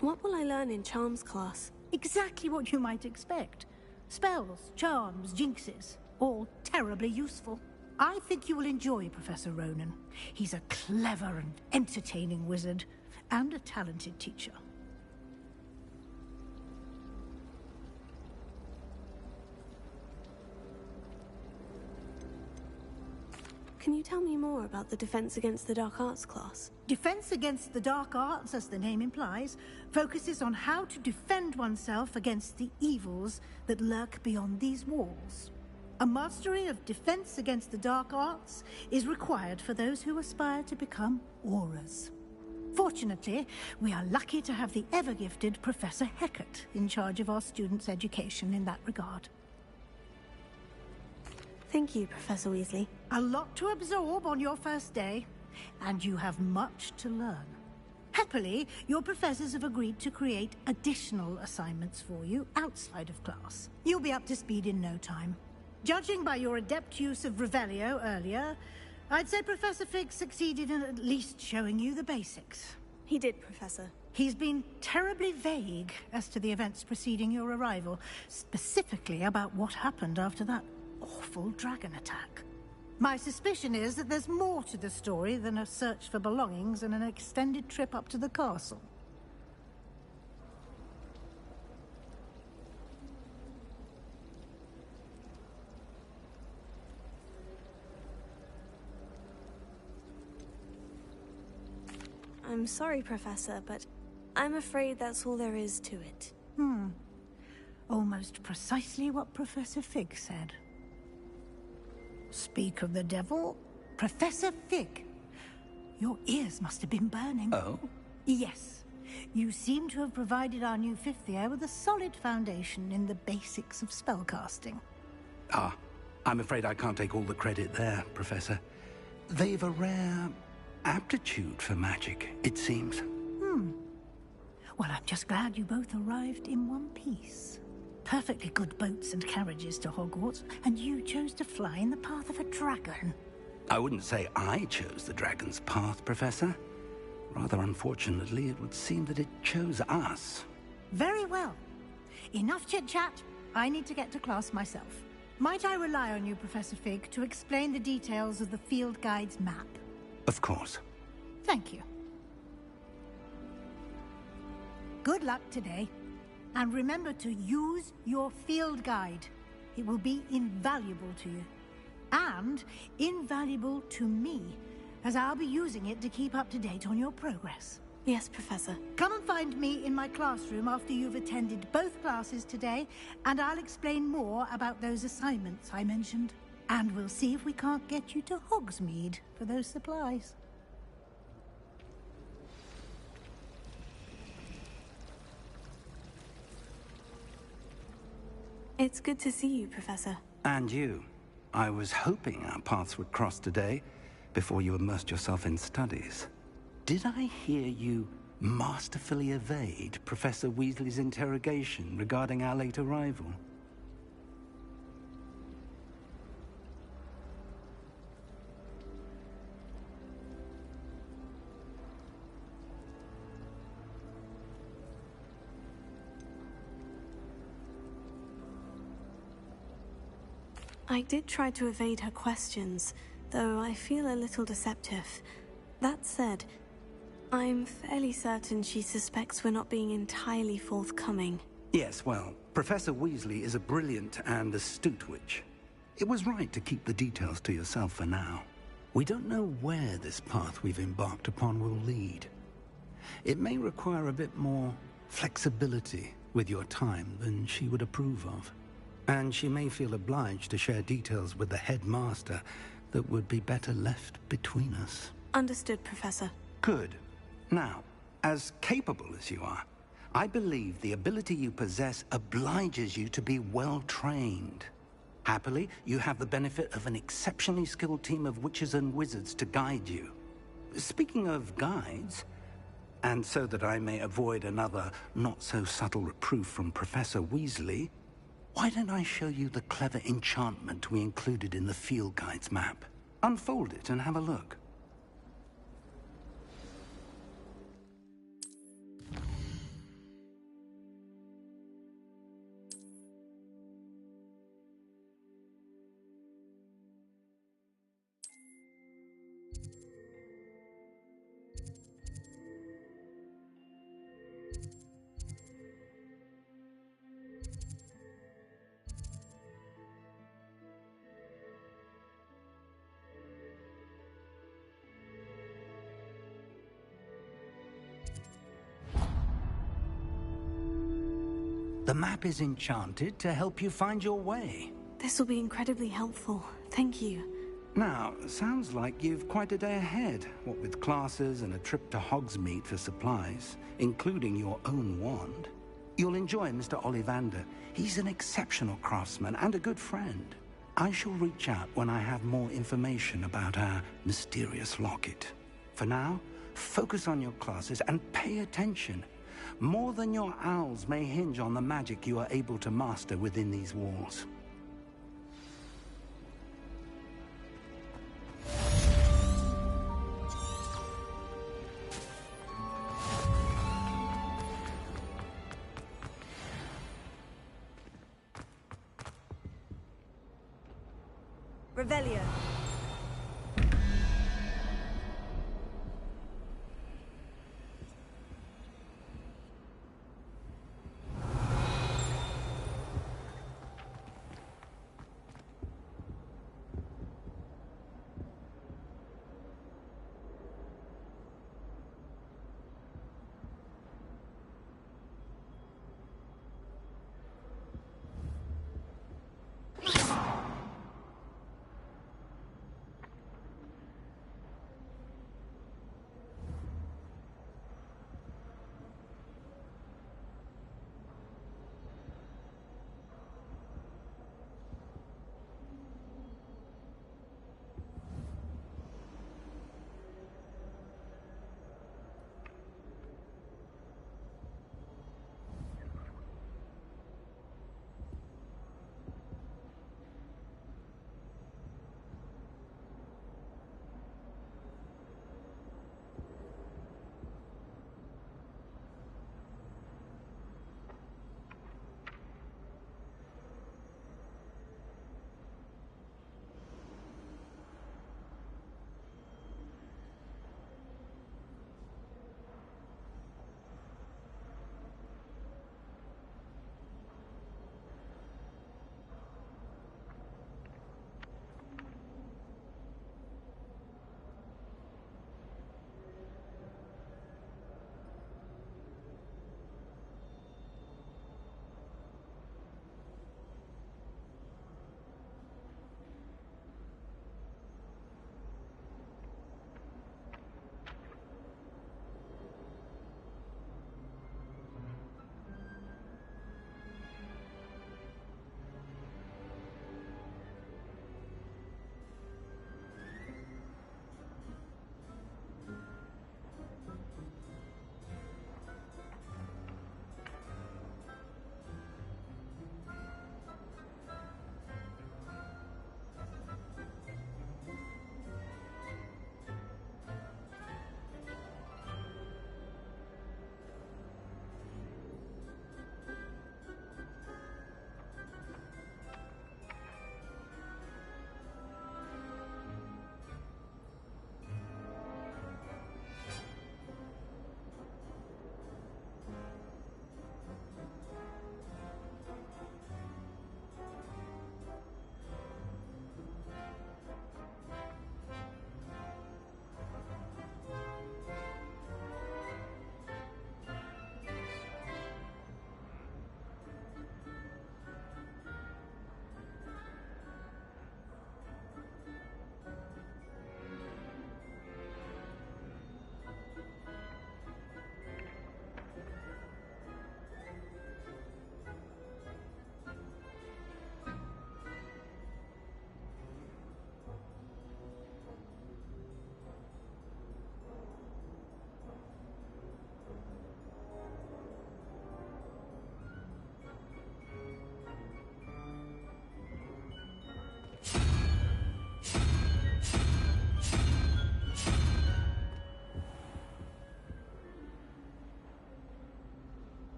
What will I learn in Charms class? Exactly what you might expect. Spells, charms, jinxes, all terribly useful. I think you will enjoy Professor Ronen. He's a clever and entertaining wizard, and a talented teacher. Can you tell me more about the Defense Against the Dark Arts class? Defense Against the Dark Arts, as the name implies, focuses on how to defend oneself against the evils that lurk beyond these walls. A mastery of Defense Against the Dark Arts is required for those who aspire to become Aurors. Fortunately, we are lucky to have the ever-gifted Professor Hecat in charge of our students' education in that regard. Thank you, Professor Weasley. A lot to absorb on your first day, and you have much to learn. Happily, your professors have agreed to create additional assignments for you outside of class. You'll be up to speed in no time. Judging by your adept use of Revelio earlier, I'd say Professor Fig succeeded in at least showing you the basics. He did, Professor. He's been terribly vague as to the events preceding your arrival, specifically about what happened after that awful dragon attack. My suspicion is that there's more to the story than a search for belongings and an extended trip up to the castle. I'm sorry, Professor, but I'm afraid that's all there is to it. Almost precisely what Professor Fig said. Speak of the devil, Professor Fig. Your ears must have been burning. Oh? Yes. You seem to have provided our new fifth year with a solid foundation in the basics of spellcasting. Ah, I'm afraid I can't take all the credit there, Professor. They've a rare aptitude for magic, it seems. Well, I'm just glad you both arrived in one piece. Perfectly good boats and carriages to Hogwarts, and you chose to fly in the path of a dragon. I wouldn't say I chose the dragon's path, Professor. Rather unfortunately, it would seem that it chose us. Very well. Enough chit-chat. I need to get to class myself. Might I rely on you, Professor Fig, to explain the details of the field guide's map? Of course. Thank you. Good luck today. And remember to use your field guide. It will be invaluable to you. And invaluable to me, as I'll be using it to keep up to date on your progress. Yes, Professor. Come and find me in my classroom after you've attended both classes today, and I'll explain more about those assignments I mentioned. And we'll see if we can't get you to Hogsmeade for those supplies. It's good to see you, Professor. And you. I was hoping our paths would cross today, before you immersed yourself in studies. Did I hear you masterfully evade Professor Weasley's interrogation regarding our late arrival? I did try to evade her questions, though I feel a little deceptive. That said, I'm fairly certain she suspects we're not being entirely forthcoming. Yes, well, Professor Weasley is a brilliant and astute witch. It was right to keep the details to yourself for now. We don't know where this path we've embarked upon will lead. It may require a bit more flexibility with your time than she would approve of. And she may feel obliged to share details with the headmaster that would be better left between us. Understood, Professor. Good. Now, as capable as you are, I believe the ability you possess obliges you to be well trained. Happily, you have the benefit of an exceptionally skilled team of witches and wizards to guide you. Speaking of guides, and so that I may avoid another not-so-subtle reproof from Professor Weasley, why don't I show you the clever enchantment we included in the field guide's map? Unfold it and have a look. The map is enchanted to help you find your way. This will be incredibly helpful. Thank you. Now, sounds like you've quite a day ahead, what with classes and a trip to Hogsmeade for supplies, including your own wand. You'll enjoy Mr. Ollivander. He's an exceptional craftsman and a good friend. I shall reach out when I have more information about our mysterious locket. For now, focus on your classes and pay attention. More than your owls may hinge on the magic you are able to master within these walls. Revelio.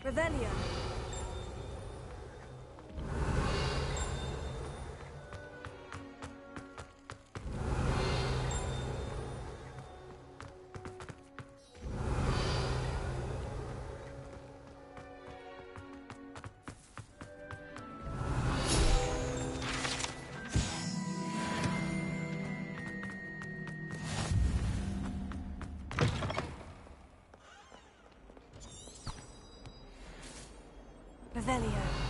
Revelio. Revelio.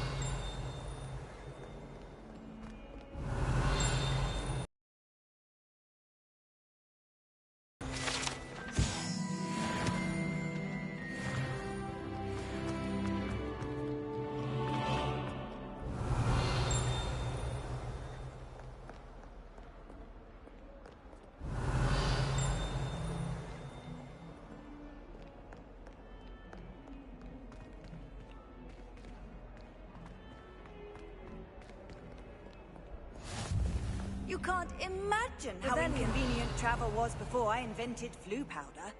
You can't imagine how inconvenient travel was before I invented flu powder.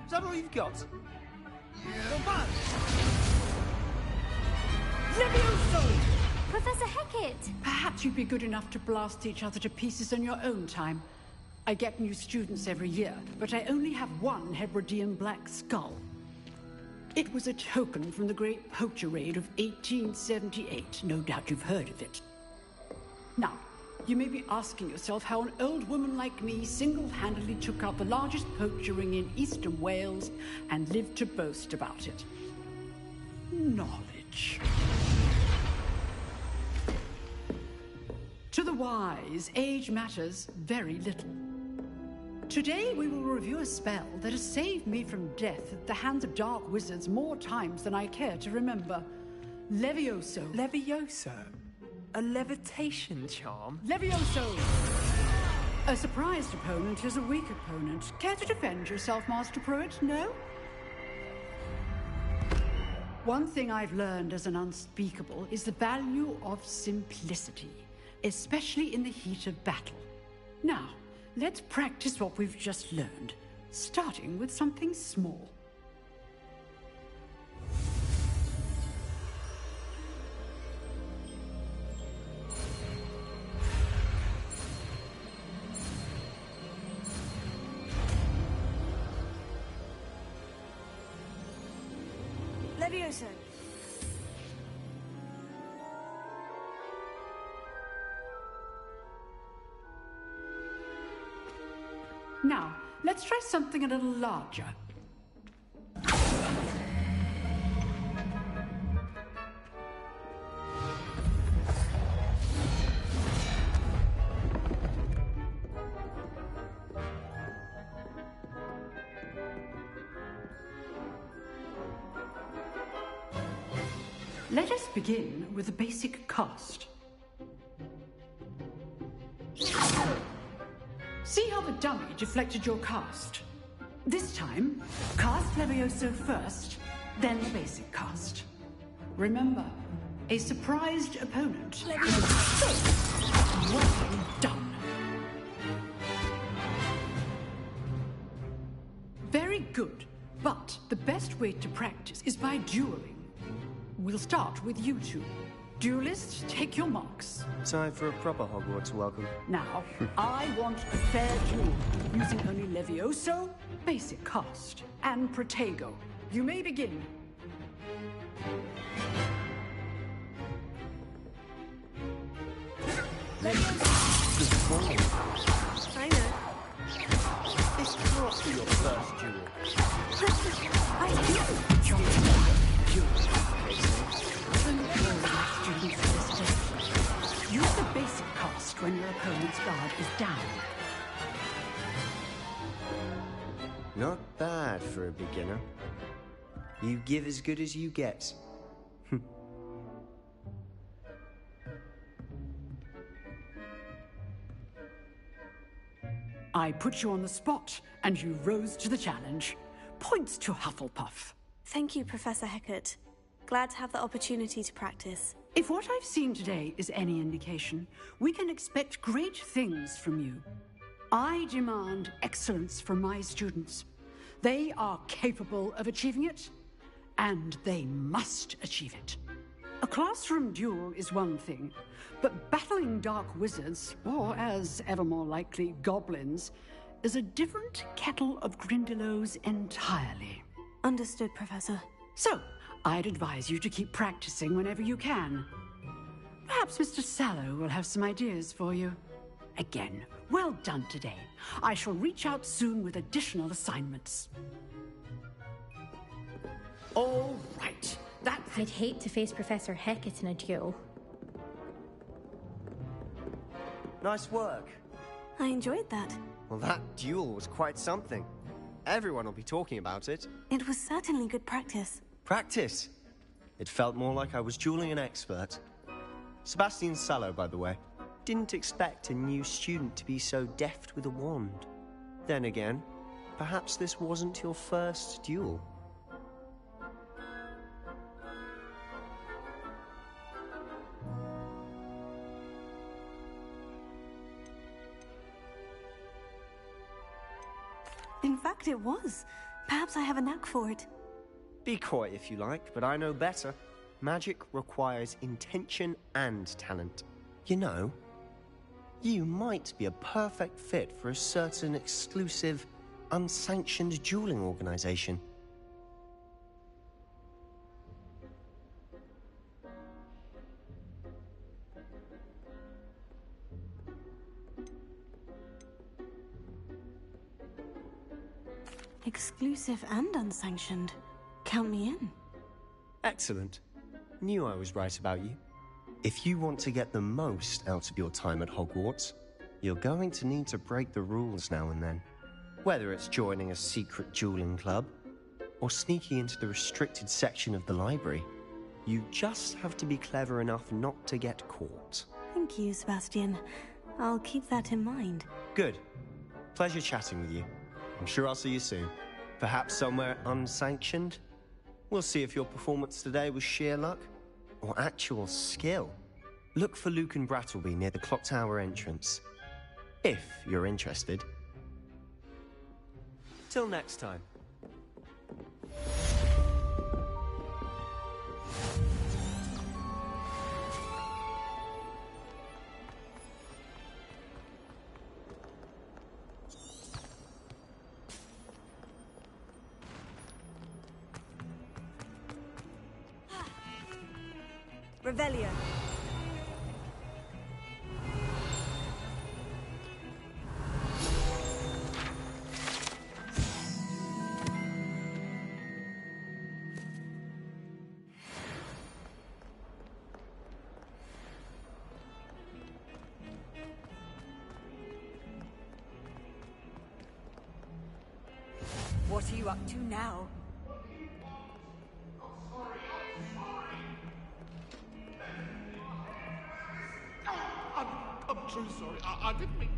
Is that all you've got? Levioso! Professor Hecat! Perhaps you'd be good enough to blast each other to pieces in your own time. I get new students every year, but I only have one Hebridean black skull. It was a token from the Great Poacher Raid of 1878. No doubt you've heard of it. Now, you may be asking yourself how an old woman like me single-handedly took out the largest poacher ring in eastern Wales and lived to boast about it. Knowledge. To the wise, age matters very little. Today we will review a spell that has saved me from death at the hands of dark wizards more times than I care to remember. Levioso. Levioso? A levitation charm? Levioso! A surprised opponent is a weak opponent. Care to defend yourself, Master Pruitt? No? One thing I've learned as an unspeakable is the value of simplicity, especially in the heat of battle. Now, let's practice what we've just learned, starting with something small. Levioso! Now, let's try something a little larger. Let us begin with the basic cast. See how the dummy deflected your cast? This time, cast Levioso first, then the basic cast. Remember, a surprised opponent. Well done. Very good, but the best way to practice is by dueling. We'll start with you two. Duelists, take your marks. Time for a proper Hogwarts welcome. Now, I want a fair duel, using only Levioso, basic cast, and Protego. You may begin. I know. This can't be your first duel. I do. Use the basic cast when your opponent's guard is down. Not bad for a beginner. You give as good as you get. I put you on the spot, and you rose to the challenge. Points to Hufflepuff. Thank you, Professor Hecat. Glad to have the opportunity to practice. If what I've seen today is any indication, we can expect great things from you. I demand excellence from my students. They are capable of achieving it, and they must achieve it. A classroom duel is one thing, but battling dark wizards, or as ever more likely, goblins, is a different kettle of Grindylows entirely. Understood, Professor. So, I'd advise you to keep practicing whenever you can. Perhaps Mr. Sallow will have some ideas for you. Again, well done today. I shall reach out soon with additional assignments. All right. I'd hate to face Professor Hecat in a duel. Nice work. I enjoyed that. Well, that duel was quite something. Everyone will be talking about it. It was certainly good practice. Practice? It felt more like I was dueling an expert. Sebastian Sallow, by the way. Didn't expect a new student to be so deft with a wand. Then again, perhaps this wasn't your first duel. In fact, it was. Perhaps I have a knack for it. Be coy if you like, but I know better. Magic requires intention and talent. You know, you might be a perfect fit for a certain exclusive, unsanctioned dueling organization. Exclusive and unsanctioned. Count me in. Excellent. Knew I was right about you. If you want to get the most out of your time at Hogwarts, you're going to need to break the rules now and then. Whether it's joining a secret dueling club, or sneaking into the restricted section of the library, you just have to be clever enough not to get caught. Thank you, Sebastian. I'll keep that in mind. Good. Pleasure chatting with you. I'm sure I'll see you soon. Perhaps somewhere unsanctioned? We'll see if your performance today was sheer luck or actual skill. Look for Lucan Brattleby near the Clock Tower entrance, if you're interested. Till next time. Revelio. What are you up to now? I'm truly sorry. I didn't mean...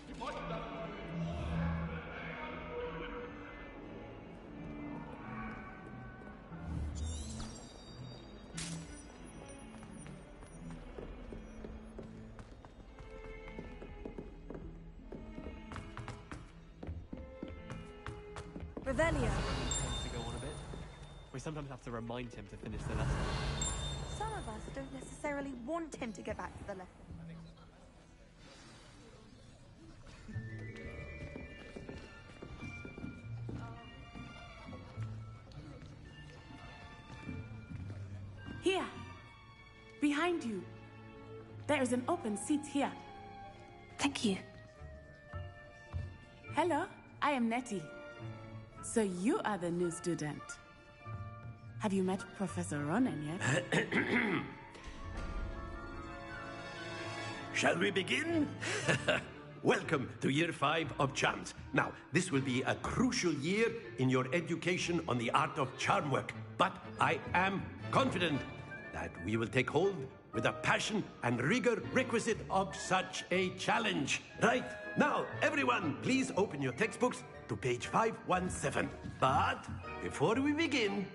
You might have done... Revelio. To go on a bit. We sometimes have to remind him to finish the lesson. Some of us don't necessarily want him to get back to the lesson. Here! Behind you. There is an open seat here. Thank you. Hello, I am Nettie. So you are the new student. Have you met Professor Ronan yet? Shall we begin? Welcome to Year 5 of Charms. Now, this will be a crucial year in your education on the art of charm work. But I am confident that we will take hold with the passion and rigor requisite of such a challenge. Right, now, everyone, please open your textbooks to page 517. But before we begin,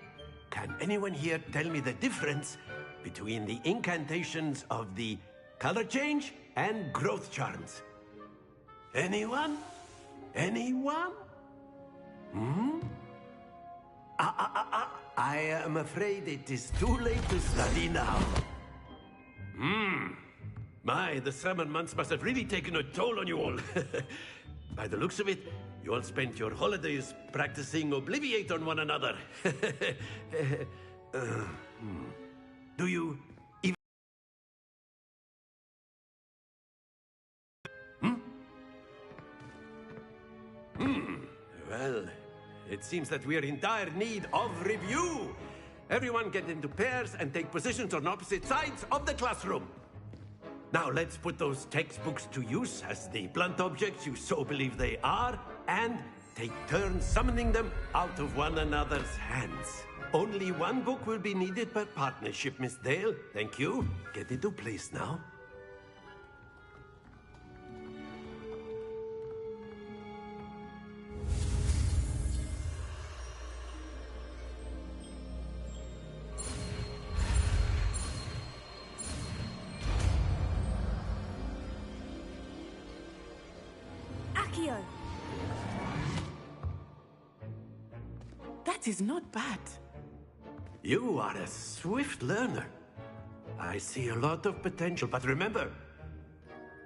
can anyone here tell me the difference between the incantations of the color change and growth charms? Anyone? Anyone? I am afraid it is too late to study now. My, the summer months must have really taken a toll on you all. By the looks of it, you all spent your holidays practicing Obliviate on one another. Do you even... Well, it seems that we are in dire need of review. Everyone get into pairs and take positions on opposite sides of the classroom. Now let's put those textbooks to use as the blunt objects you so believe they are, and take turns summoning them out of one another's hands. Only one book will be needed per partnership, Miss Dale. Thank you. Get into place now. Accio! That is not bad. You are a swift learner. I see a lot of potential, but remember,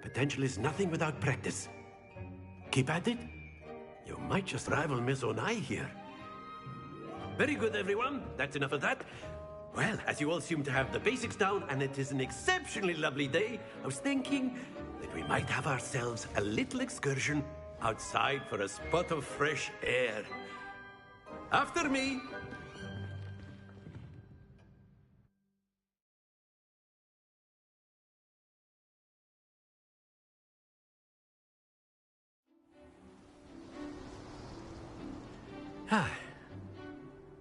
potential is nothing without practice. Keep at it. You might just rival Miss Onai here. Very good, everyone. That's enough of that. Well, as you all seem to have the basics down, and it is an exceptionally lovely day, I was thinking that we might have ourselves a little excursion outside for a spot of fresh air. After me.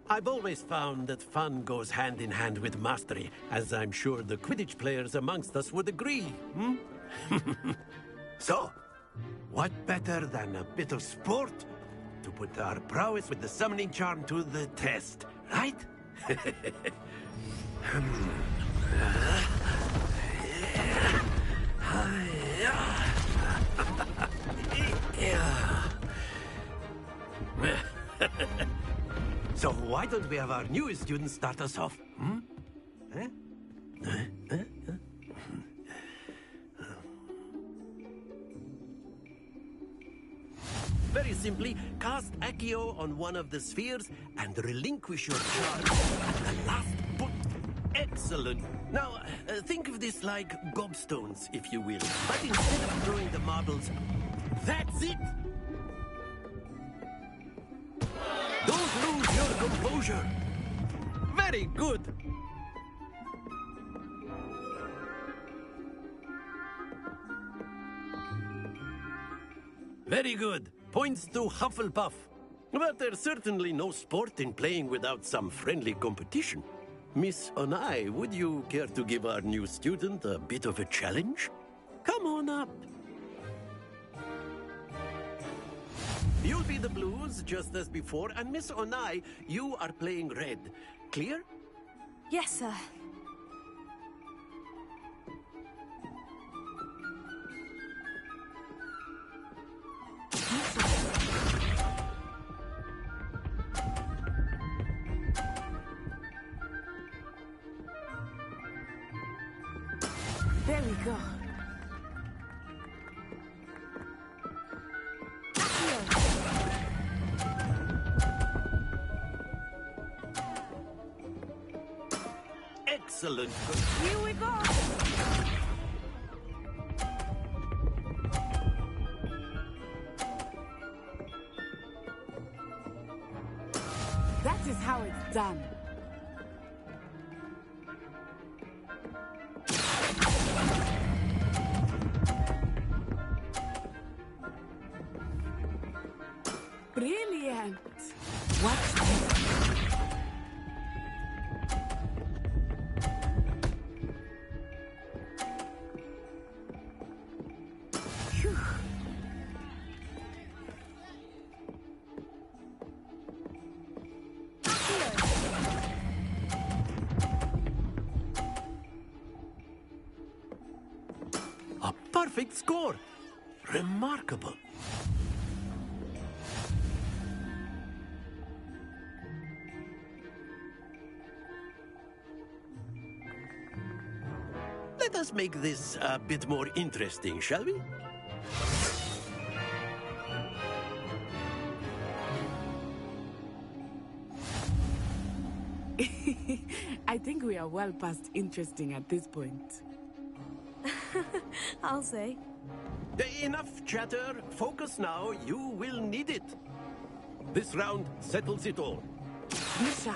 I've always found that fun goes hand in hand with mastery, as I'm sure the Quidditch players amongst us would agree, So, what better than a bit of sport to put our prowess with the summoning charm to the test, right? So why don't we have our newest student start us off? Very simply, cast Accio on one of the spheres and relinquish your charge at the last point. Excellent. Now, think of this like gobstones, if you will. But instead of throwing the marbles, that's it! Don't lose your composure. Very good. Very good. Points to Hufflepuff. But there's certainly no sport in playing without some friendly competition. Miss Onai, would you care to give our new student a bit of a challenge? Come on up. You'll be the blues, just as before, and Miss Onai, you are playing red. Clear? Yes, sir. There we go. Excellent. Here we go. That is how it's done. Brilliant. Watch this. Phew. A perfect score. Remarkable. Let us make this a bit more interesting, shall we? I think we are well past interesting at this point. I'll say. Enough chatter. Focus now. You will need it. This round settles it all. Misha.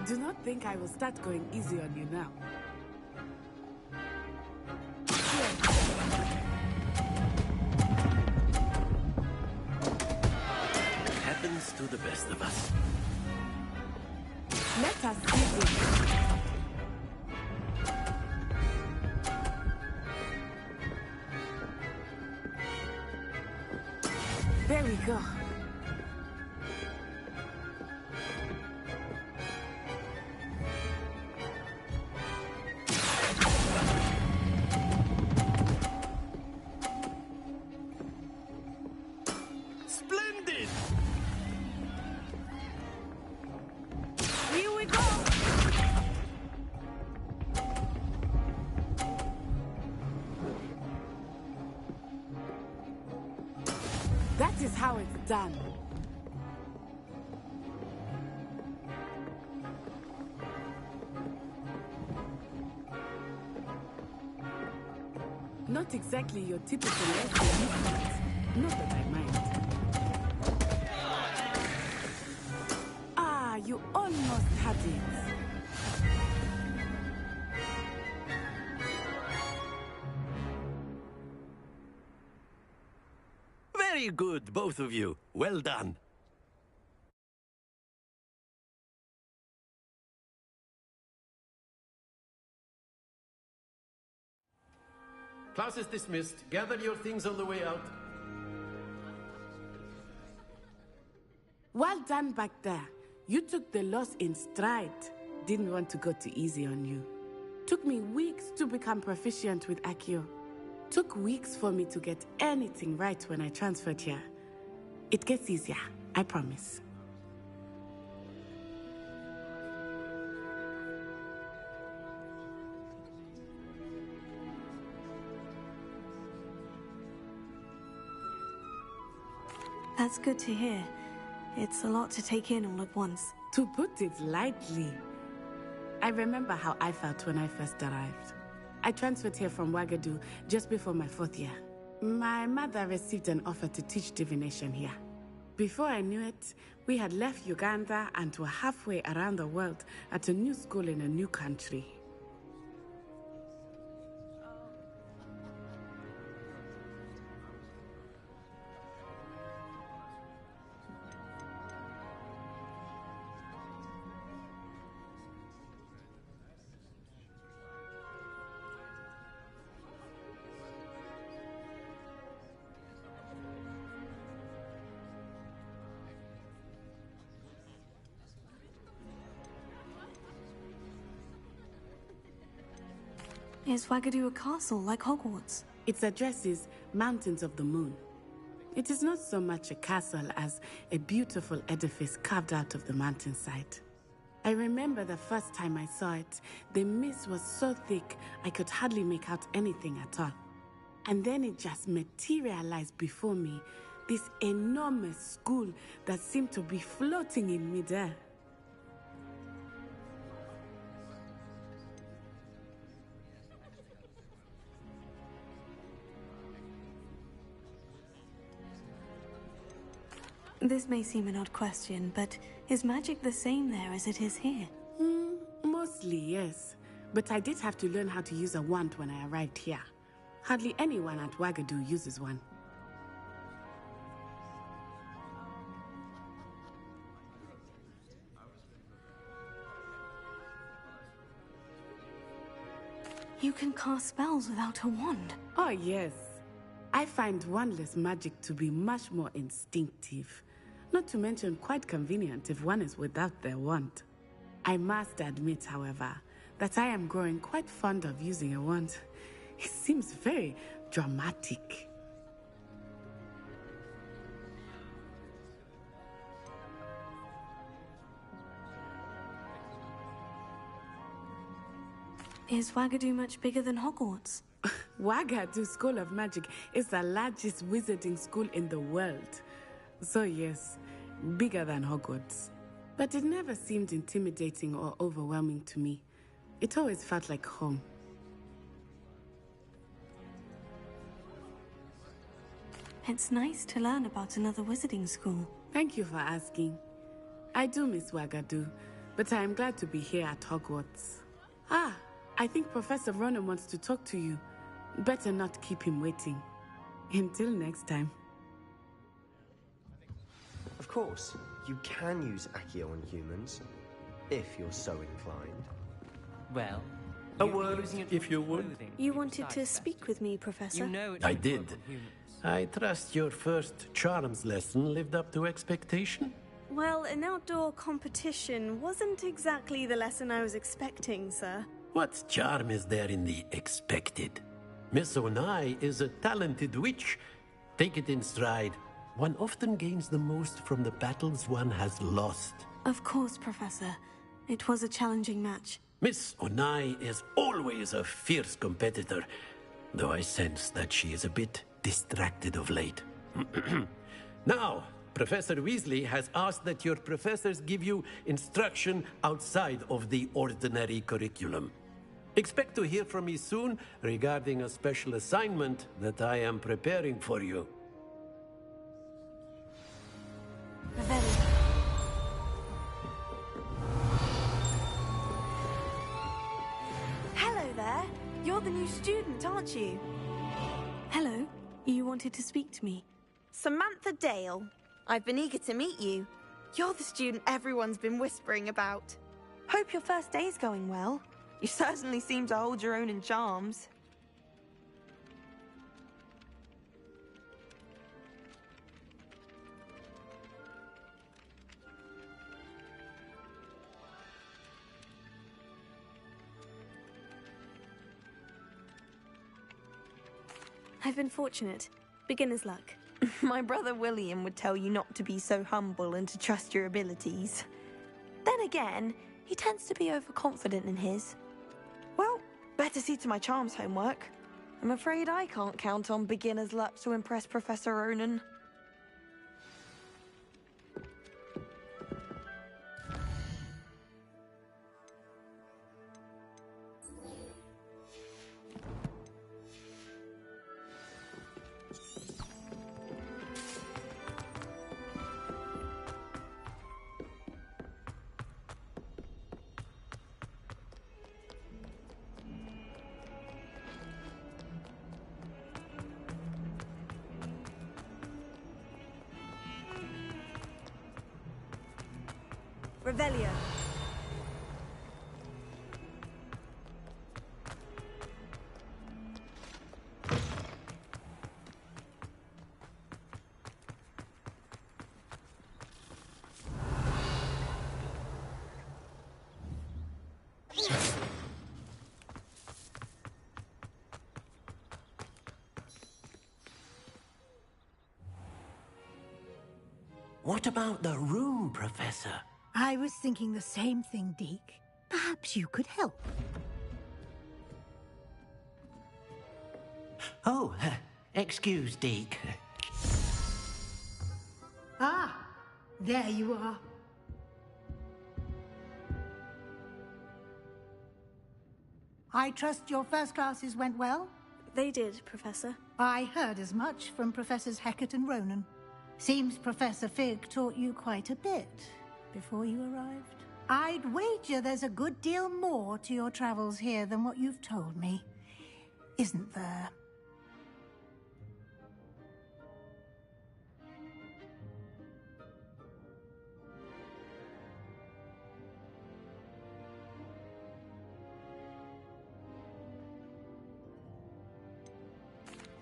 Do not think I will start going easy on you now. Happens to the best of us. Let us see this. There we go. Splendid! Here we go. That is how it's done. Not exactly your typical lesson, not that I mind. Ah, you almost had it. Very good, both of you. Well done. Class is dismissed. Gather your things on the way out. Well done back there. You took the loss in stride. Didn't want to go too easy on you. Took me weeks to become proficient with Accio. Took weeks for me to get anything right when I transferred here. It gets easier. I promise. That's good to hear. It's a lot to take in all at once. To put it lightly, I remember how I felt when I first arrived. I transferred here from Wagadu just before my 4th year. My mother received an offer to teach divination here. Before I knew it, we had left Uganda and were halfway around the world at a new school in a new country. Is Wagadu a castle like Hogwarts? Its address is Mountains of the Moon. It is not so much a castle as a beautiful edifice carved out of the mountainside. I remember the first time I saw it, the mist was so thick I could hardly make out anything at all. And then it just materialized before me, this enormous school that seemed to be floating in midair. This may seem an odd question, but is magic the same there as it is here? Mostly, yes. But I did have to learn how to use a wand when I arrived here. Hardly anyone at Wagadu uses one. You can cast spells without a wand? Oh, yes. I find wandless magic to be much more instinctive. Not to mention quite convenient if one is without their wand. I must admit, however, that I am growing quite fond of using a wand. It seems very dramatic. Is Wagadu much bigger than Hogwarts? Wagadu School of Magic is the largest wizarding school in the world. So yes, bigger than Hogwarts. But it never seemed intimidating or overwhelming to me. It always felt like home. It's nice to learn about another wizarding school. Thank you for asking. I do miss Wagadu, but I am glad to be here at Hogwarts. Ah, I think Professor Ronen wants to talk to you. Better not keep him waiting. Until next time. Of course, you can use Accio on humans, if you're so inclined. Well, a word, if you would. You wanted to speak with me, Professor? I did. I trust your first charms lesson lived up to expectation? Well, an outdoor competition wasn't exactly the lesson I was expecting, sir. What charm is there in the expected? Miss Onai is a talented witch. Take it in stride. One often gains the most from the battles one has lost. Of course, Professor. It was a challenging match. Miss Onai is always a fierce competitor, though I sense that she is a bit distracted of late. Now, Professor Weasley has asked that your professors give you instruction outside of the ordinary curriculum. Expect to hear from me soon regarding a special assignment that I am preparing for you. Hello there. You're the new student, aren't you? Hello. You wanted to speak to me. Samantha Dale. I've been eager to meet you. You're the student everyone's been whispering about. Hope your first day's going well. You certainly seem to hold your own in charms. I've been fortunate. Beginner's luck. My brother William would tell you not to be so humble and to trust your abilities. Then again, he tends to be overconfident in his. Well, better see to my charms homework. I'm afraid I can't count on beginner's luck to impress Professor Ronan. Revelio. What about the room, Professor? I was thinking the same thing, Deke. Perhaps you could help. Oh, excuse, Deke. Ah, there you are. I trust your first classes went well? They did, Professor. I heard as much from Professors Hecat and Ronan. Seems Professor Fig taught you quite a bit before you arrived. I'd wager there's a good deal more to your travels here than what you've told me. Isn't there?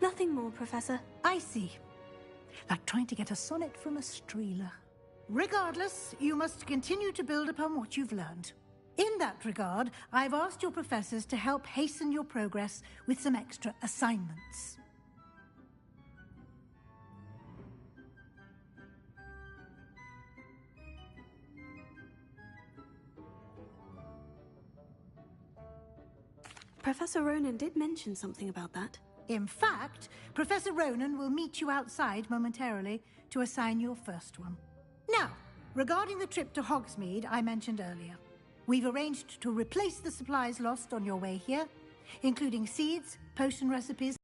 Nothing more, Professor. I see. Like trying to get a sonnet from a streeler. Regardless, you must continue to build upon what you've learned. In that regard, I've asked your professors to help hasten your progress with some extra assignments. Professor Ronan did mention something about that. In fact, Professor Ronan will meet you outside momentarily to assign your first one. Now, regarding the trip to Hogsmeade I mentioned earlier, we've arranged to replace the supplies lost on your way here, including seeds, potion recipes.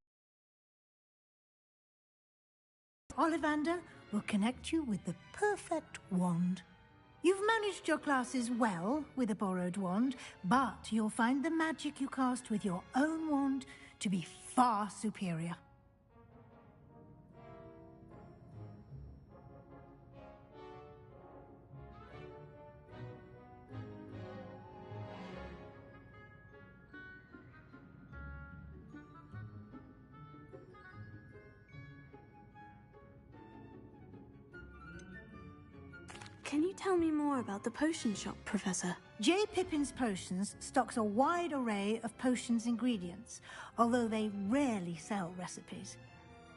Ollivander will connect you with the perfect wand. You've managed your classes well with a borrowed wand, but you'll find the magic you cast with your own wand to be far superior. Can you tell me more about the potion shop, Professor? J. Pippin's Potions stocks a wide array of potions ingredients, although they rarely sell recipes.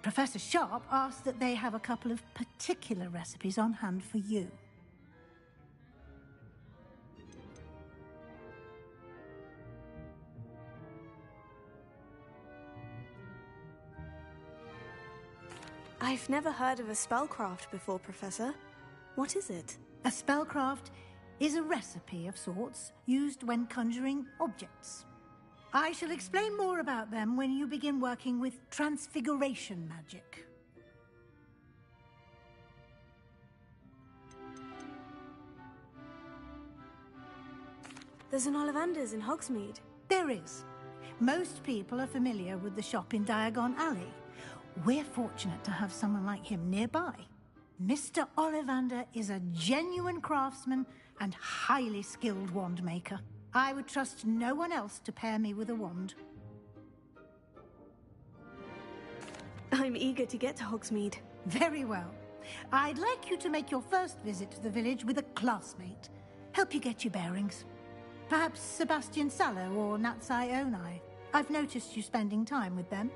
Professor Sharp asked that they have a couple of particular recipes on hand for you. I've never heard of a spellcraft before, Professor. What is it? A spellcraft is a recipe of sorts used when conjuring objects. I shall explain more about them when you begin working with transfiguration magic. There's an Ollivander's in Hogsmeade. There is. Most people are familiar with the shop in Diagon Alley. We're fortunate to have someone like him nearby. Mr. Ollivander is a genuine craftsman and highly skilled wand maker. I would trust no one else to pair me with a wand. I'm eager to get to Hogsmeade. Very well. I'd like you to make your first visit to the village with a classmate. Help you get your bearings. Perhaps Sebastian Sallow or Natsai Onai. I've noticed you spending time with them.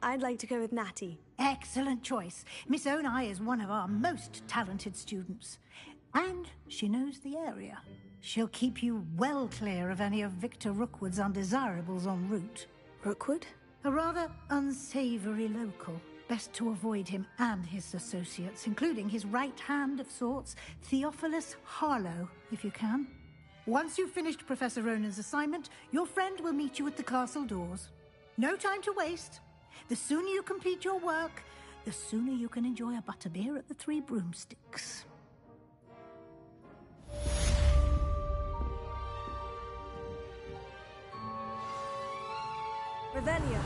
I'd like to go with Natty. Excellent choice. Miss Onai is one of our most talented students. And she knows the area. She'll keep you well clear of any of Victor Rookwood's undesirables en route. Rookwood? A rather unsavory local. Best to avoid him and his associates, including his right hand of sorts, Theophilus Harlow, if you can. Once you've finished Professor Ronan's assignment, your friend will meet you at the castle doors. No time to waste. The sooner you complete your work, the sooner you can enjoy a butterbeer at the Three Broomsticks. Revelio.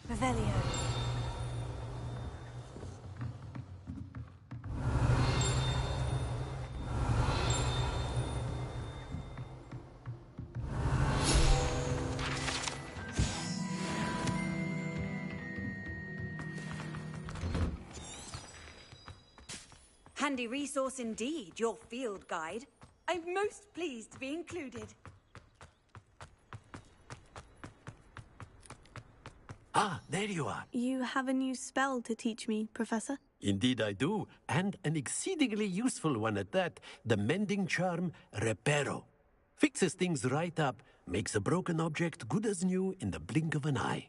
Revelio. Handy resource indeed, your field guide. I'm most pleased to be included. Ah, there you are. You have a new spell to teach me, Professor? Indeed I do, and an exceedingly useful one at that. The mending charm, Reparo. Fixes things right up, makes a broken object good as new in the blink of an eye.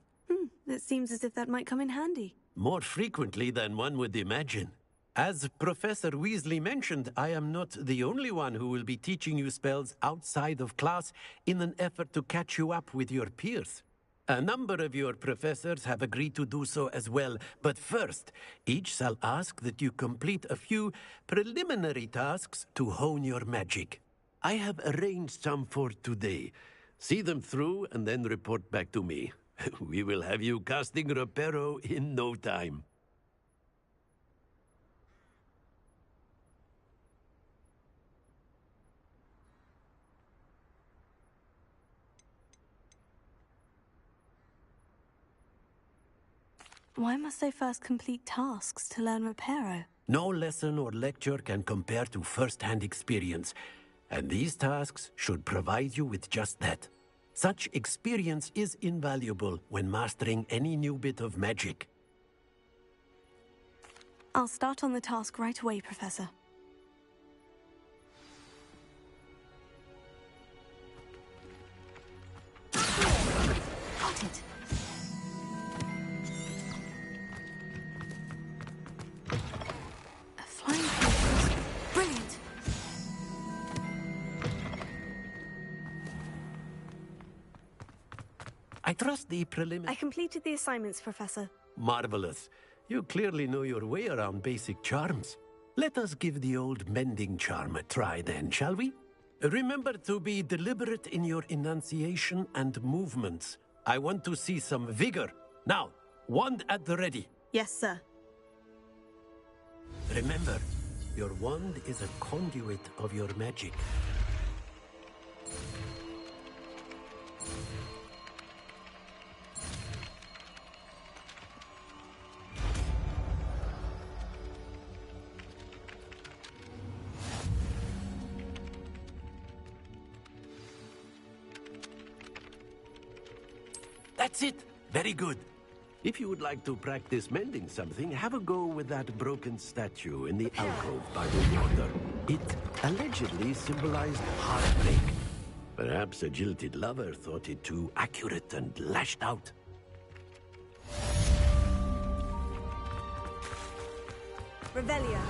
It seems as if that might come in handy. More frequently than one would imagine. As Professor Weasley mentioned, I am not the only one who will be teaching you spells outside of class in an effort to catch you up with your peers. A number of your professors have agreed to do so as well, but first, each shall ask that you complete a few preliminary tasks to hone your magic. I have arranged some for today. See them through and then report back to me. We will have you casting Reparo in no time. Why must I first complete tasks to learn Reparo? No lesson or lecture can compare to first-hand experience, and these tasks should provide you with just that. Such experience is invaluable when mastering any new bit of magic. I'll start on the task right away, Professor. Got it. Flying creatures. Brilliant! I trust the I completed the assignments, Professor. Marvelous. You clearly know your way around basic charms. Let us give the old mending charm a try then, shall we? Remember to be deliberate in your enunciation and movements. I want to see some vigor. Now, wand at the ready. Yes, sir. Remember, your wand is a conduit of your magic. That's it! Very good. If you would like to practice mending something, have a go with that broken statue in the alcove by the water. It allegedly symbolized heartbreak. Perhaps a jilted lover thought it too accurate and lashed out. Revelia.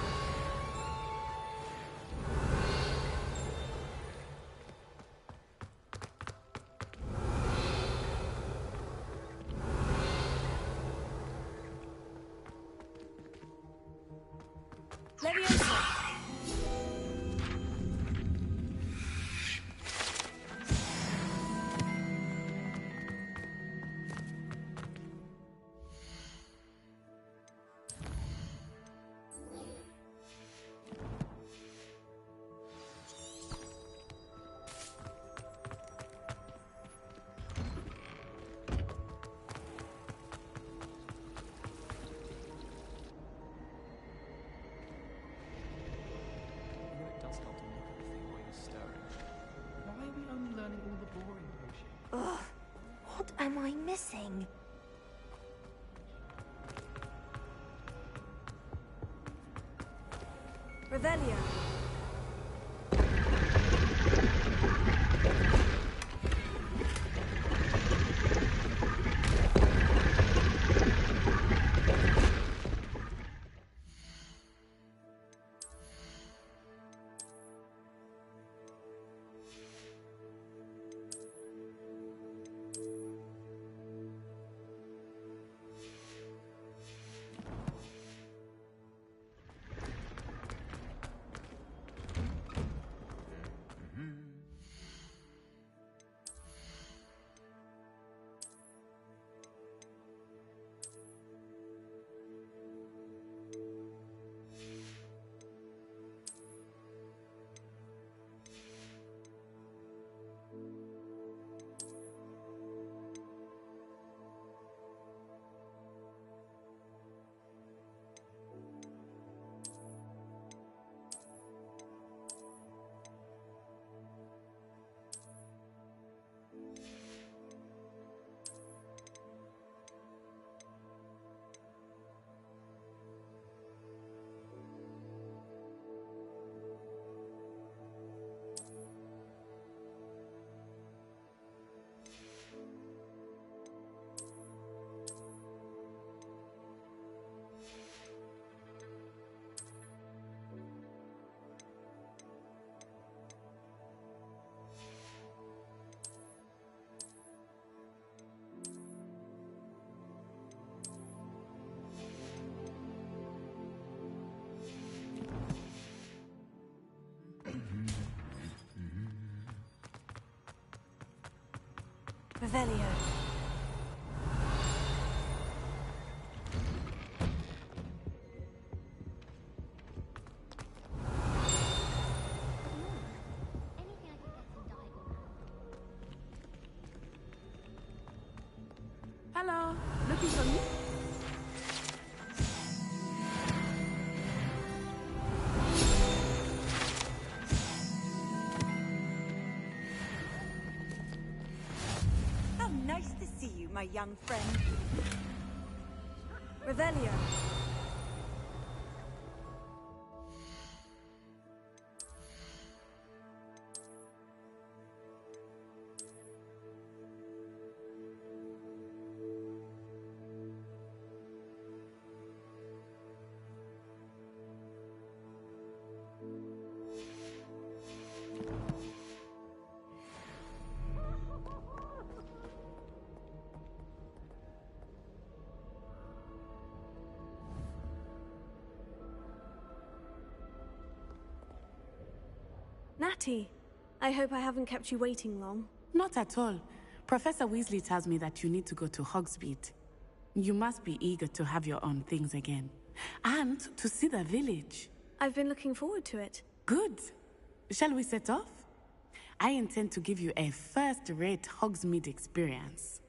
Ugh, what am I missing? Revelia. Revelio. Hello, looking for me? How nice to see you, my young friend. Revelio. Natty, I hope I haven't kept you waiting long. Not at all. Professor Weasley tells me that you need to go to Hogsmeade. You must be eager to have your own things again. And to see the village. I've been looking forward to it. Good. Shall we set off? I intend to give you a first-rate Hogsmeade experience.